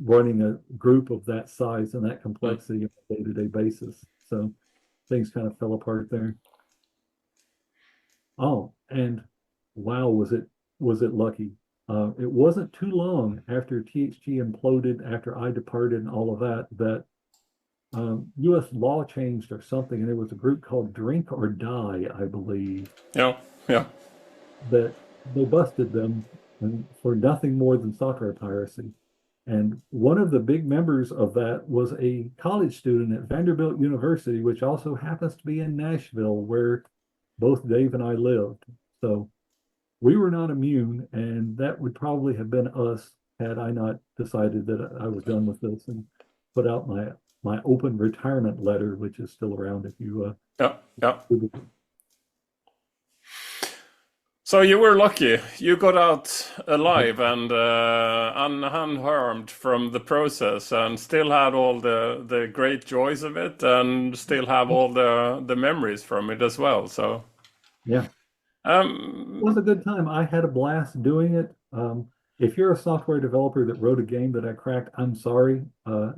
running a group of that size and that Mm. complexity on a day-to-day basis. So things kind of fell apart there. Oh, and wow, was it lucky? It wasn't too long after THG imploded, after I departed and all of that, that U.S. law changed or something, and there was a group called Drink or Die, I believe, Yeah. Yeah. that they busted them for nothing more than software piracy. And one of the big members of that was a college student at Vanderbilt University, which also happens to be in Nashville, where both Dave and I lived. So we were not immune, and that would probably have been us had I not decided that I was done with this and put out my open retirement letter, which is still around if you Yeah. Yeah. Google it. So you were lucky. You got out alive and unharmed from the process, and still had all the great joys of it, and still have all the memories from it as well. So, Yeah, it was um, a good time. I had a blast doing it. If you're a software developer that wrote a game that I cracked, I'm sorry.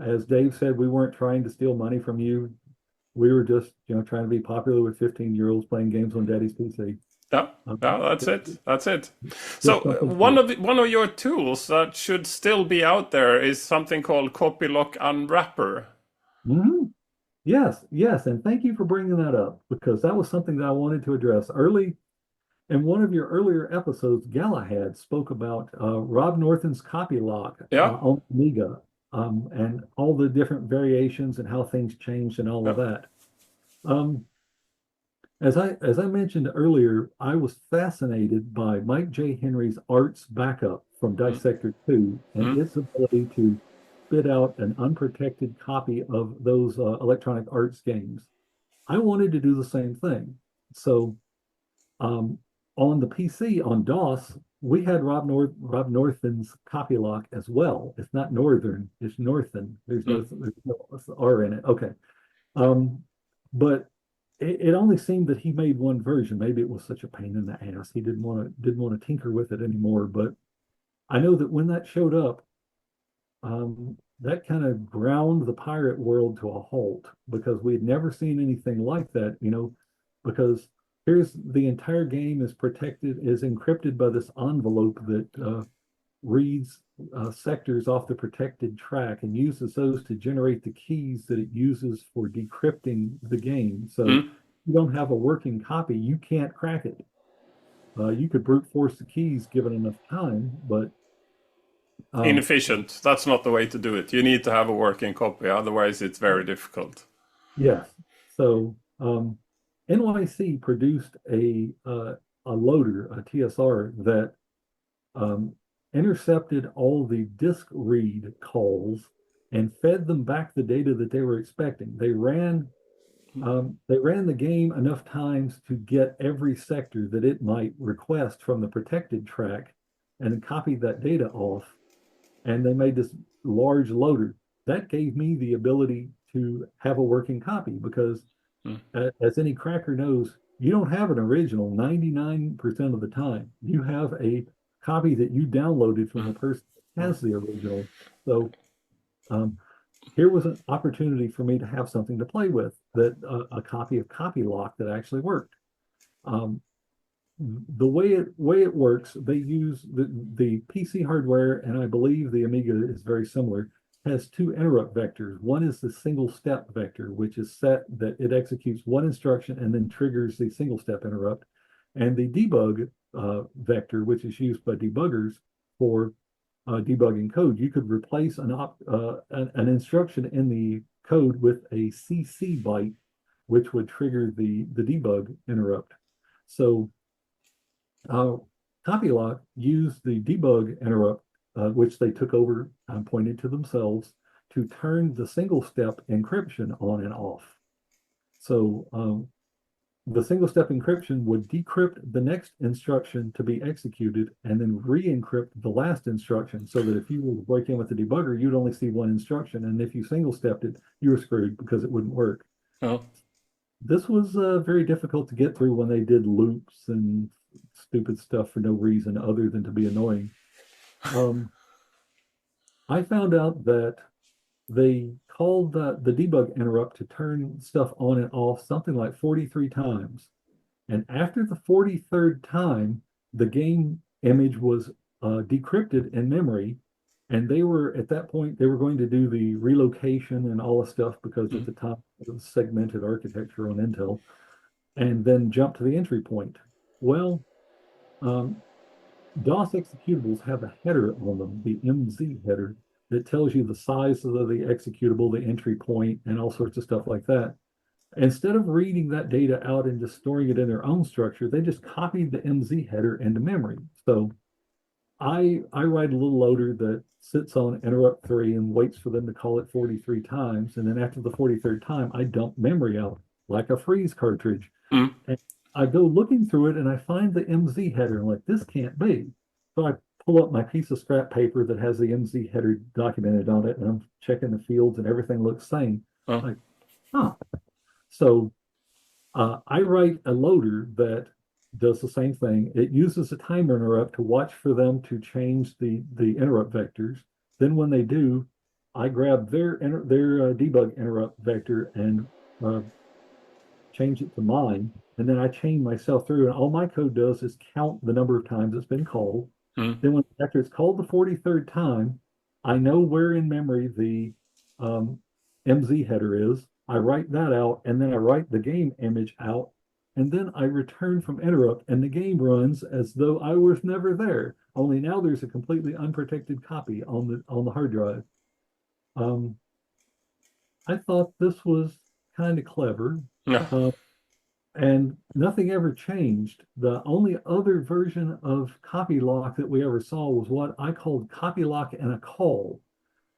As Dave said, we weren't trying to steal money from you. We were just, trying to be popular with 15-year-olds playing games on Daddy's PC. yeah, Um, yeah, that's it. That's it. So just something one fun. of one of your tools that should still be out there is something called Copylock Unwrapper. Mhm. Yes, yes, and thank you for bringing that up because that was something that I wanted to address early. In one of your earlier episodes, Galahad spoke about Rob Norton's copy lock Yeah, on Amiga, and all the different variations and how things changed and all yeah. of that. Um, as I mentioned earlier, I was fascinated by Mike J. Henry's arts backup from Mm, Dissector 2 and mm, its ability to spit out an unprotected copy of those electronic arts games. I wanted to do the same thing. So um, on the PC on DOS, we had Rob Northen's copy lock as well. It's not Northern, it's Northen. mm. There's no R in it. Okay. Um, but it only seemed that he made one version. Maybe it was such a pain in the ass. He didn't want to tinker with it anymore. But I know that when that showed up, that kind of ground the pirate world to a halt because we'd never seen anything like that, because here's the entire game is protected, is encrypted by this envelope that reads sectors off the protected track and uses those to generate the keys that it uses for decrypting the game. So Mm. you don't have a working copy, you can't crack it. You could brute force the keys given enough time, but um, Inefficient. That's not the way to do it. You need to have a working copy, otherwise it's very difficult. yes. So NYC produced a loader, a TSR that um, intercepted all the disk read calls and fed them back the data that they were expecting. They ran the game enough times to get every sector that it might request from the protected track and copied that data off. And they made this large loader that gave me the ability to have a working copy because Mm. as any cracker knows, you don't have an original 99% of the time. You have a copy that you downloaded from Mm. the person that Mm. has the original. So um, here was an opportunity for me to have something to play with that a copy of Copy Lock that actually worked. Um, the way it works, they use the PC hardware, and I believe the Amiga is very similar, has two interrupt vectors. One is the single step vector, which is set that it executes one instruction and then triggers the single step interrupt. And the debug vector, which is used by debuggers for debugging code. You could replace an instruction in the code with a CC byte, which would trigger the debug interrupt. So uh, Copylock used the debug interrupt, which they took over and pointed to themselves, to turn the single step encryption on and off. So the single step encryption would decrypt the next instruction to be executed and then re-encrypt the last instruction so that if you were to break in with the debugger, you'd only see one instruction. And if you single stepped it, you were screwed because it wouldn't work. Oh. This was very difficult to get through when they did loops and stupid stuff for no reason other than to be annoying. Um, I found out that they called the debug interrupt to turn stuff on and off something like 43 times. And after the 43rd time, the game image was decrypted in memory. And they were, at that point, they were going to do the relocation and all the stuff because at Mm. the time it was segmented architecture on Intel, and then jump to the entry point. Well, um, DOS executables have a header on them, the MZ header, that tells you the size of the executable, the entry point, and all sorts of stuff like that. Instead of reading that data out and just storing it in their own structure, they just copied the MZ header into memory. So I write a little loader that sits on interrupt 3 and waits for them to call it 43 times. And then after the 43rd time, I dump memory out like a freeze cartridge. Mm. I go looking through it and I find the MZ header. I'm like, this can't be. So I pull up my piece of scrap paper that has the MZ header documented on it, and I'm checking the fields and everything looks same. Oh. Like, huh. So I write a loader that does the same thing. It uses a timer interrupt to watch for them to change the interrupt vectors. Then when they do, I grab their debug interrupt vector and change it to mine, and then I chain myself through, and all my code does is count the number of times it's been called. Then after it's called the 43rd time, I know where in memory the MZ header is. I write that out, and then I write the game image out, and then I return from interrupt, and the game runs as though I was never there. Only now there's a completely unprotected copy on the hard drive. I thought this was kind of clever. Yeah. And nothing ever changed. The only other version of copy lock that we ever saw was what I called copy lock and a call.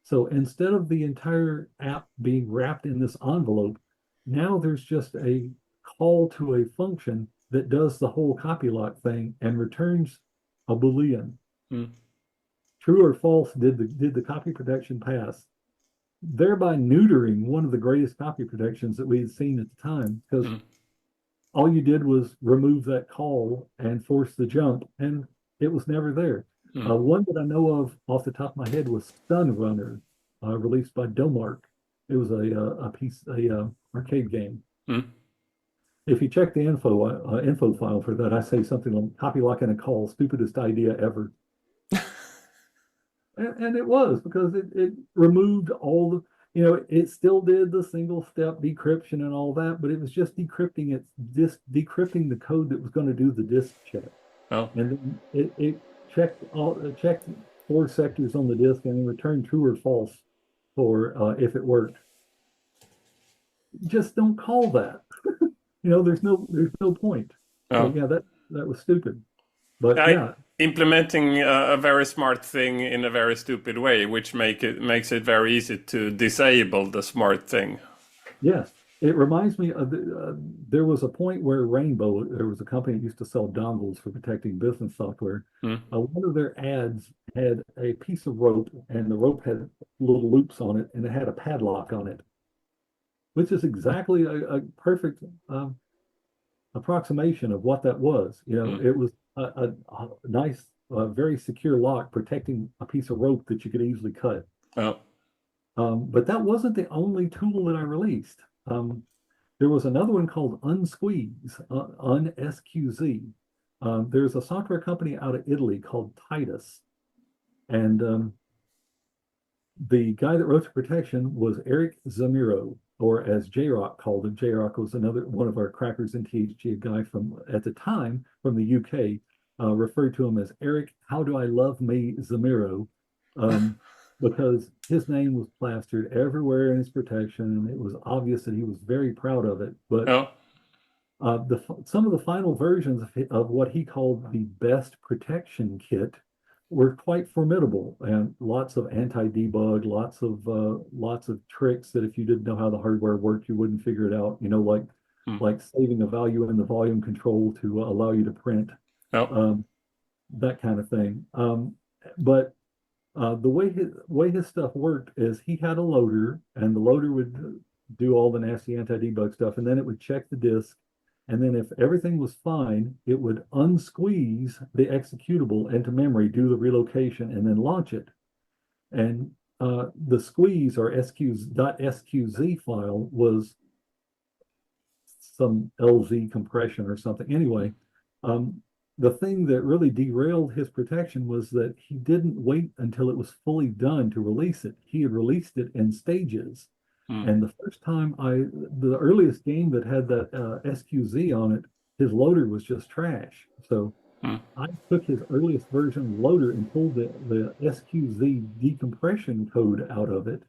So instead of the entire app being wrapped in this envelope, now there's just a call to a function that does the whole copy lock thing and returns a Boolean. True or false, did the copy protection pass? Thereby neutering one of the greatest copy protections that we had seen at the time, because all you did was remove that call and force the jump, and it was never there. One that I know of off the top of my head was Stun Runner, released by Domark. It was a arcade game. If you check the info file for that, I say something like copy lock and a call, stupidest idea ever. And it was, because it removed all the, it still did the single step decryption and all that, but it was just decrypting decrypting the code that was going to do the disk check. Oh. And then it checked 4 sectors on the disk and then returned true or false for if it worked. Just don't call that. There's no point. Oh. So yeah, that was stupid. But yeah. Implementing a very smart thing in a very stupid way, which makes it very easy to disable the smart thing. Yes, it reminds me of there was a point where Rainbow, there was a company that used to sell dongles for protecting business software. One of their ads had a piece of rope, and the rope had little loops on it, and it had a padlock on it, which is exactly a perfect approximation of what that was. It was a nice, very secure lock protecting a piece of rope that you could easily cut. Oh. But that wasn't the only tool that I released. There was another one called Unsqueeze, UnsQZ. There's a software company out of Italy called Titus. And the guy that wrote the protection was Eric Zamiro, or as J-Rock called him. J-Rock was another one of our crackers in THG, a guy from, at the time, from the UK, referred to him as Eric, how do I love me Zamiro, because his name was plastered everywhere in his protection, and it was obvious that he was very proud of it. But some of the final versions of what he called the best protection kit were quite formidable, and lots of anti-debug, lots of tricks that if you didn't know how the hardware worked, you wouldn't figure it out. Like saving a value in the volume control to allow you to print, that kind of thing. But the way his stuff worked is he had a loader, and the loader would do all the nasty anti-debug stuff, and then it would check the disk. And then if everything was fine, it would unsqueeze the executable into memory, do the relocation, and then launch it. And the squeeze, or .sqz file, was some LZ compression or something. Anyway, the thing that really derailed his protection was that he didn't wait until it was fully done to release it. He had released it in stages. And the first time the earliest game that had that SQZ on it, his loader was just trash. So I took his earliest version loader and pulled the SQZ decompression code out of it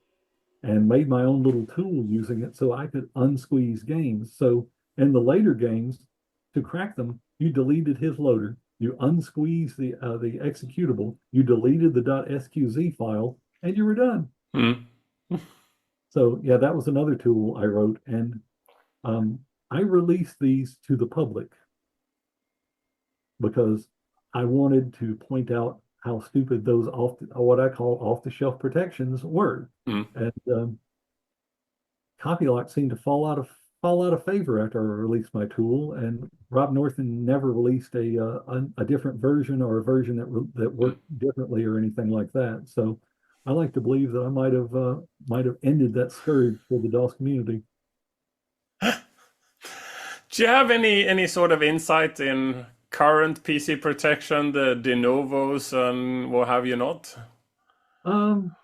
and made my own little tool using it so I could unsqueeze games. So in the later games, to crack them, you deleted his loader, you unsqueezed the executable, you deleted the .sqz file, and you were done. So yeah, that was another tool I wrote, and I released these to the public. because I wanted to point out how stupid those what I call off-the-shelf protections were. Mm. And Copylock seemed to fall out of favor after I released my tool, and Rob Norton never released a different version or a version that Mm. worked differently or anything like that. So I like to believe that I might have ended that scourge for the DOS community. Do you have any sort of insight in current PC protection, the de novos and what have you not? Um,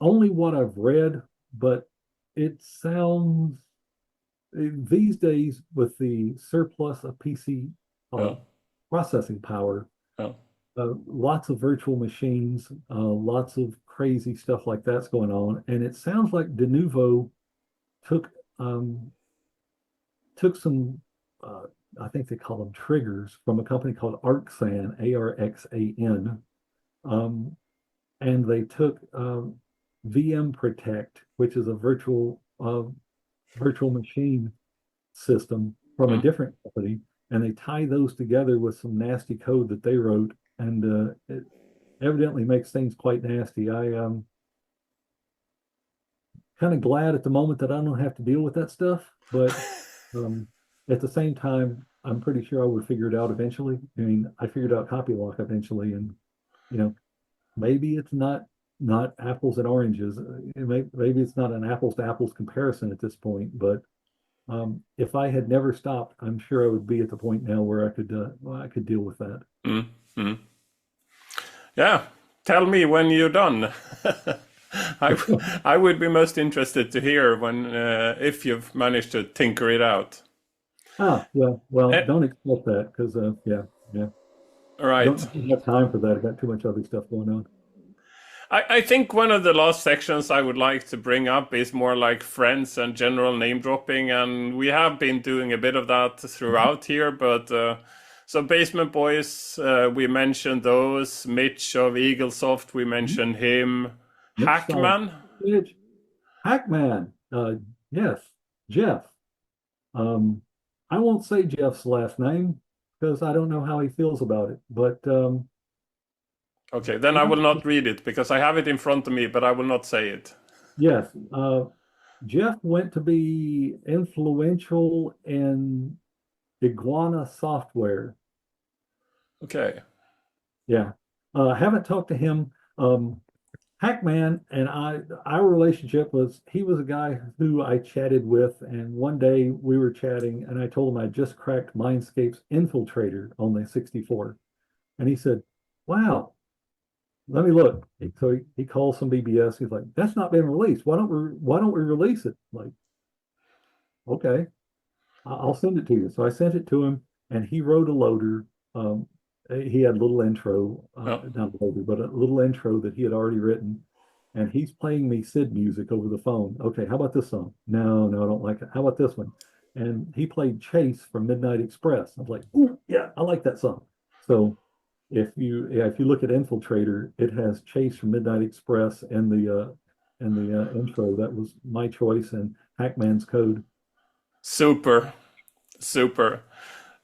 Only what I've read, but it sounds these days with the surplus of PC uh, Oh, processing power, oh. lots of virtual machines, lots of crazy stuff like that's going on, and it sounds like Denuvo took um, took some, uh, I think they call them triggers from a company called Arxan, Arxan, um, and they took VM Protect, which is a virtual machine system from a Mm. different company, and they tie those together with some nasty code that they wrote, and it evidently makes things quite nasty. I kind of glad at the moment that I don't have to deal with that stuff, but um, at the same time, I'm pretty sure I would figure it out eventually. I mean, I figured out copy lock eventually, and you know, maybe it's not apples and oranges. Maybe it's not an apples to apples comparison at this point, but if I had never stopped, I'm sure I would be at the point now where I could deal with that. Mm. Mm. Yeah, tell me when you're done. I I would be most interested to hear when if you've managed to tinker it out. Yeah. Well, Eh, don't expect that because yeah, right. don't have time for that. I got too much other stuff going on. I think one of the last sections I would like to bring up is more like friends and general name dropping, and we have been doing a bit of that throughout here. But so Basement Boys, we mentioned those. Mitch of Eaglesoft, we mentioned him. Mitch Solomon, Hackman. Mitch, Hackman, yes, Jeff. Um, I won't say Jeff's last name because I don't know how he feels about it. But Okay, then I yeah, will not read it because I have it in front of me, but I will not say it. yes, Jeff went to be influential in Iguana software. Okay. Yeah, haven't talked to him. Hackman and our relationship was he was a guy who I chatted with, and one day we were chatting, and I told him I just cracked Mindscape's Infiltrator on the 64, and he said, "Wow, let me look." So he calls some BBS. He's like, "That's not been released. Why don't we release it?" I'm like, okay, I'll send it to you. So I sent it to him, and he wrote a loader. He had a little intro, Oh, not a loader, but a little intro that he had already written. And he's playing me Sid music over the phone. Okay, how about this song? No, no, I don't like it. How about this one? And he played Chase from Midnight Express. I was like, ooh, yeah, I like that song. So if you look at Infiltrator, it has Chase from Midnight Express and the intro. That was my choice and Hackman's code. super, super.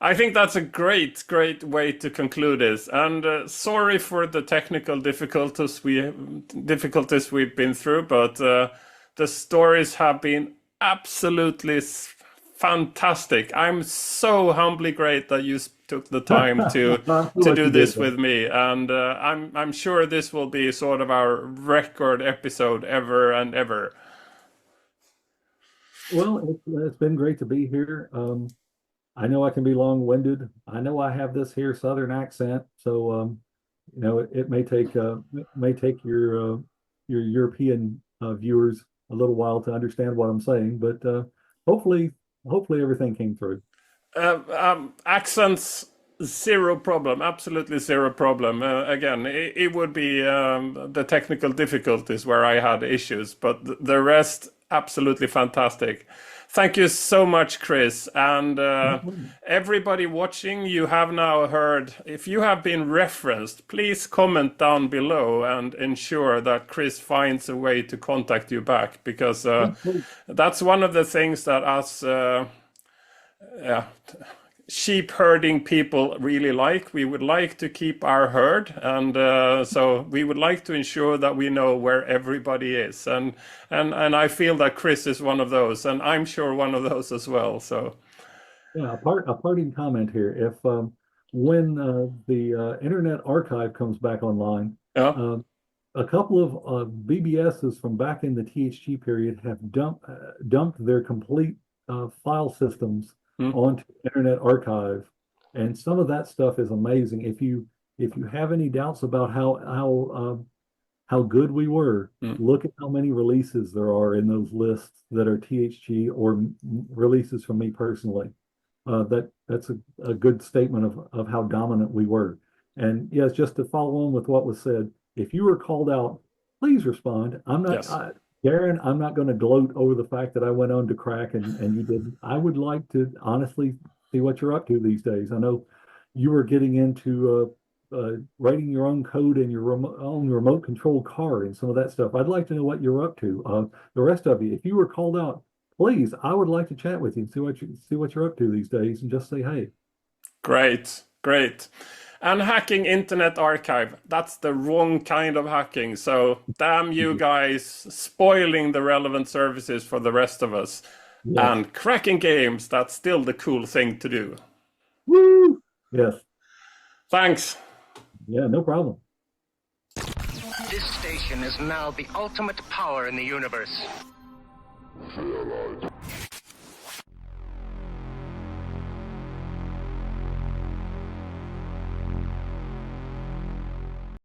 I think that's a great way to conclude this. And sorry for the technical difficulties we've been through, but the stories have been absolutely fantastic. I'm so humbly great that you took the time to I feel to like do you did this that. with me, and I'm sure this will be sort of our record episode ever and ever. Well, it's been great to be here. I know I can be long-winded. I know I have this here Southern accent, so it may take your European viewers a little while to understand what I'm saying, but hopefully, hopefully everything came through. Accents, zero problem, absolutely zero problem. Again, it would be the technical difficulties where I had issues, but the rest, absolutely fantastic. Thank you so much, Chris. And everybody watching, you have now heard, if you have been referenced, please comment down below and ensure that Chris finds a way to contact you back, because that's one of the things that us. Yeah, sheep herding people really like. We would like to keep our herd, and so we would like to ensure that we know where everybody is. And I feel that Chris is one of those, and I'm sure one of those as well. So Yeah, a parting comment here. If when the Internet Archive comes back online, yeah, um, a couple of BBSs from back in the THG period have dumped their complete file systems mm, onto Internet Archive, and some of that stuff is amazing. If you have any doubts about how good we were, mm. look at how many releases there are in those lists that are THG or releases from me personally. That's a good statement of how dominant we were. And yes, just to follow on with what was said, if you were called out, please respond. Yes. Darren, I'm not going to gloat over the fact that I went on to crack and you didn't. I would like to honestly see what you're up to these days. I know you were getting into writing your own code in your own remote control car and some of that stuff. I'd like to know what you're up to. The rest of you, if you were called out, please, I would like to chat with you and see what you're up to these days and just say hey. Great, great. And hacking Internet Archive, that's the wrong kind of hacking. So damn you guys, spoiling the relevant services for the rest of us. Yes. And cracking games, that's still the cool thing to do. Woo! Yes. Thanks. Yeah, no problem. This station is now the ultimate power in the universe. FairLight.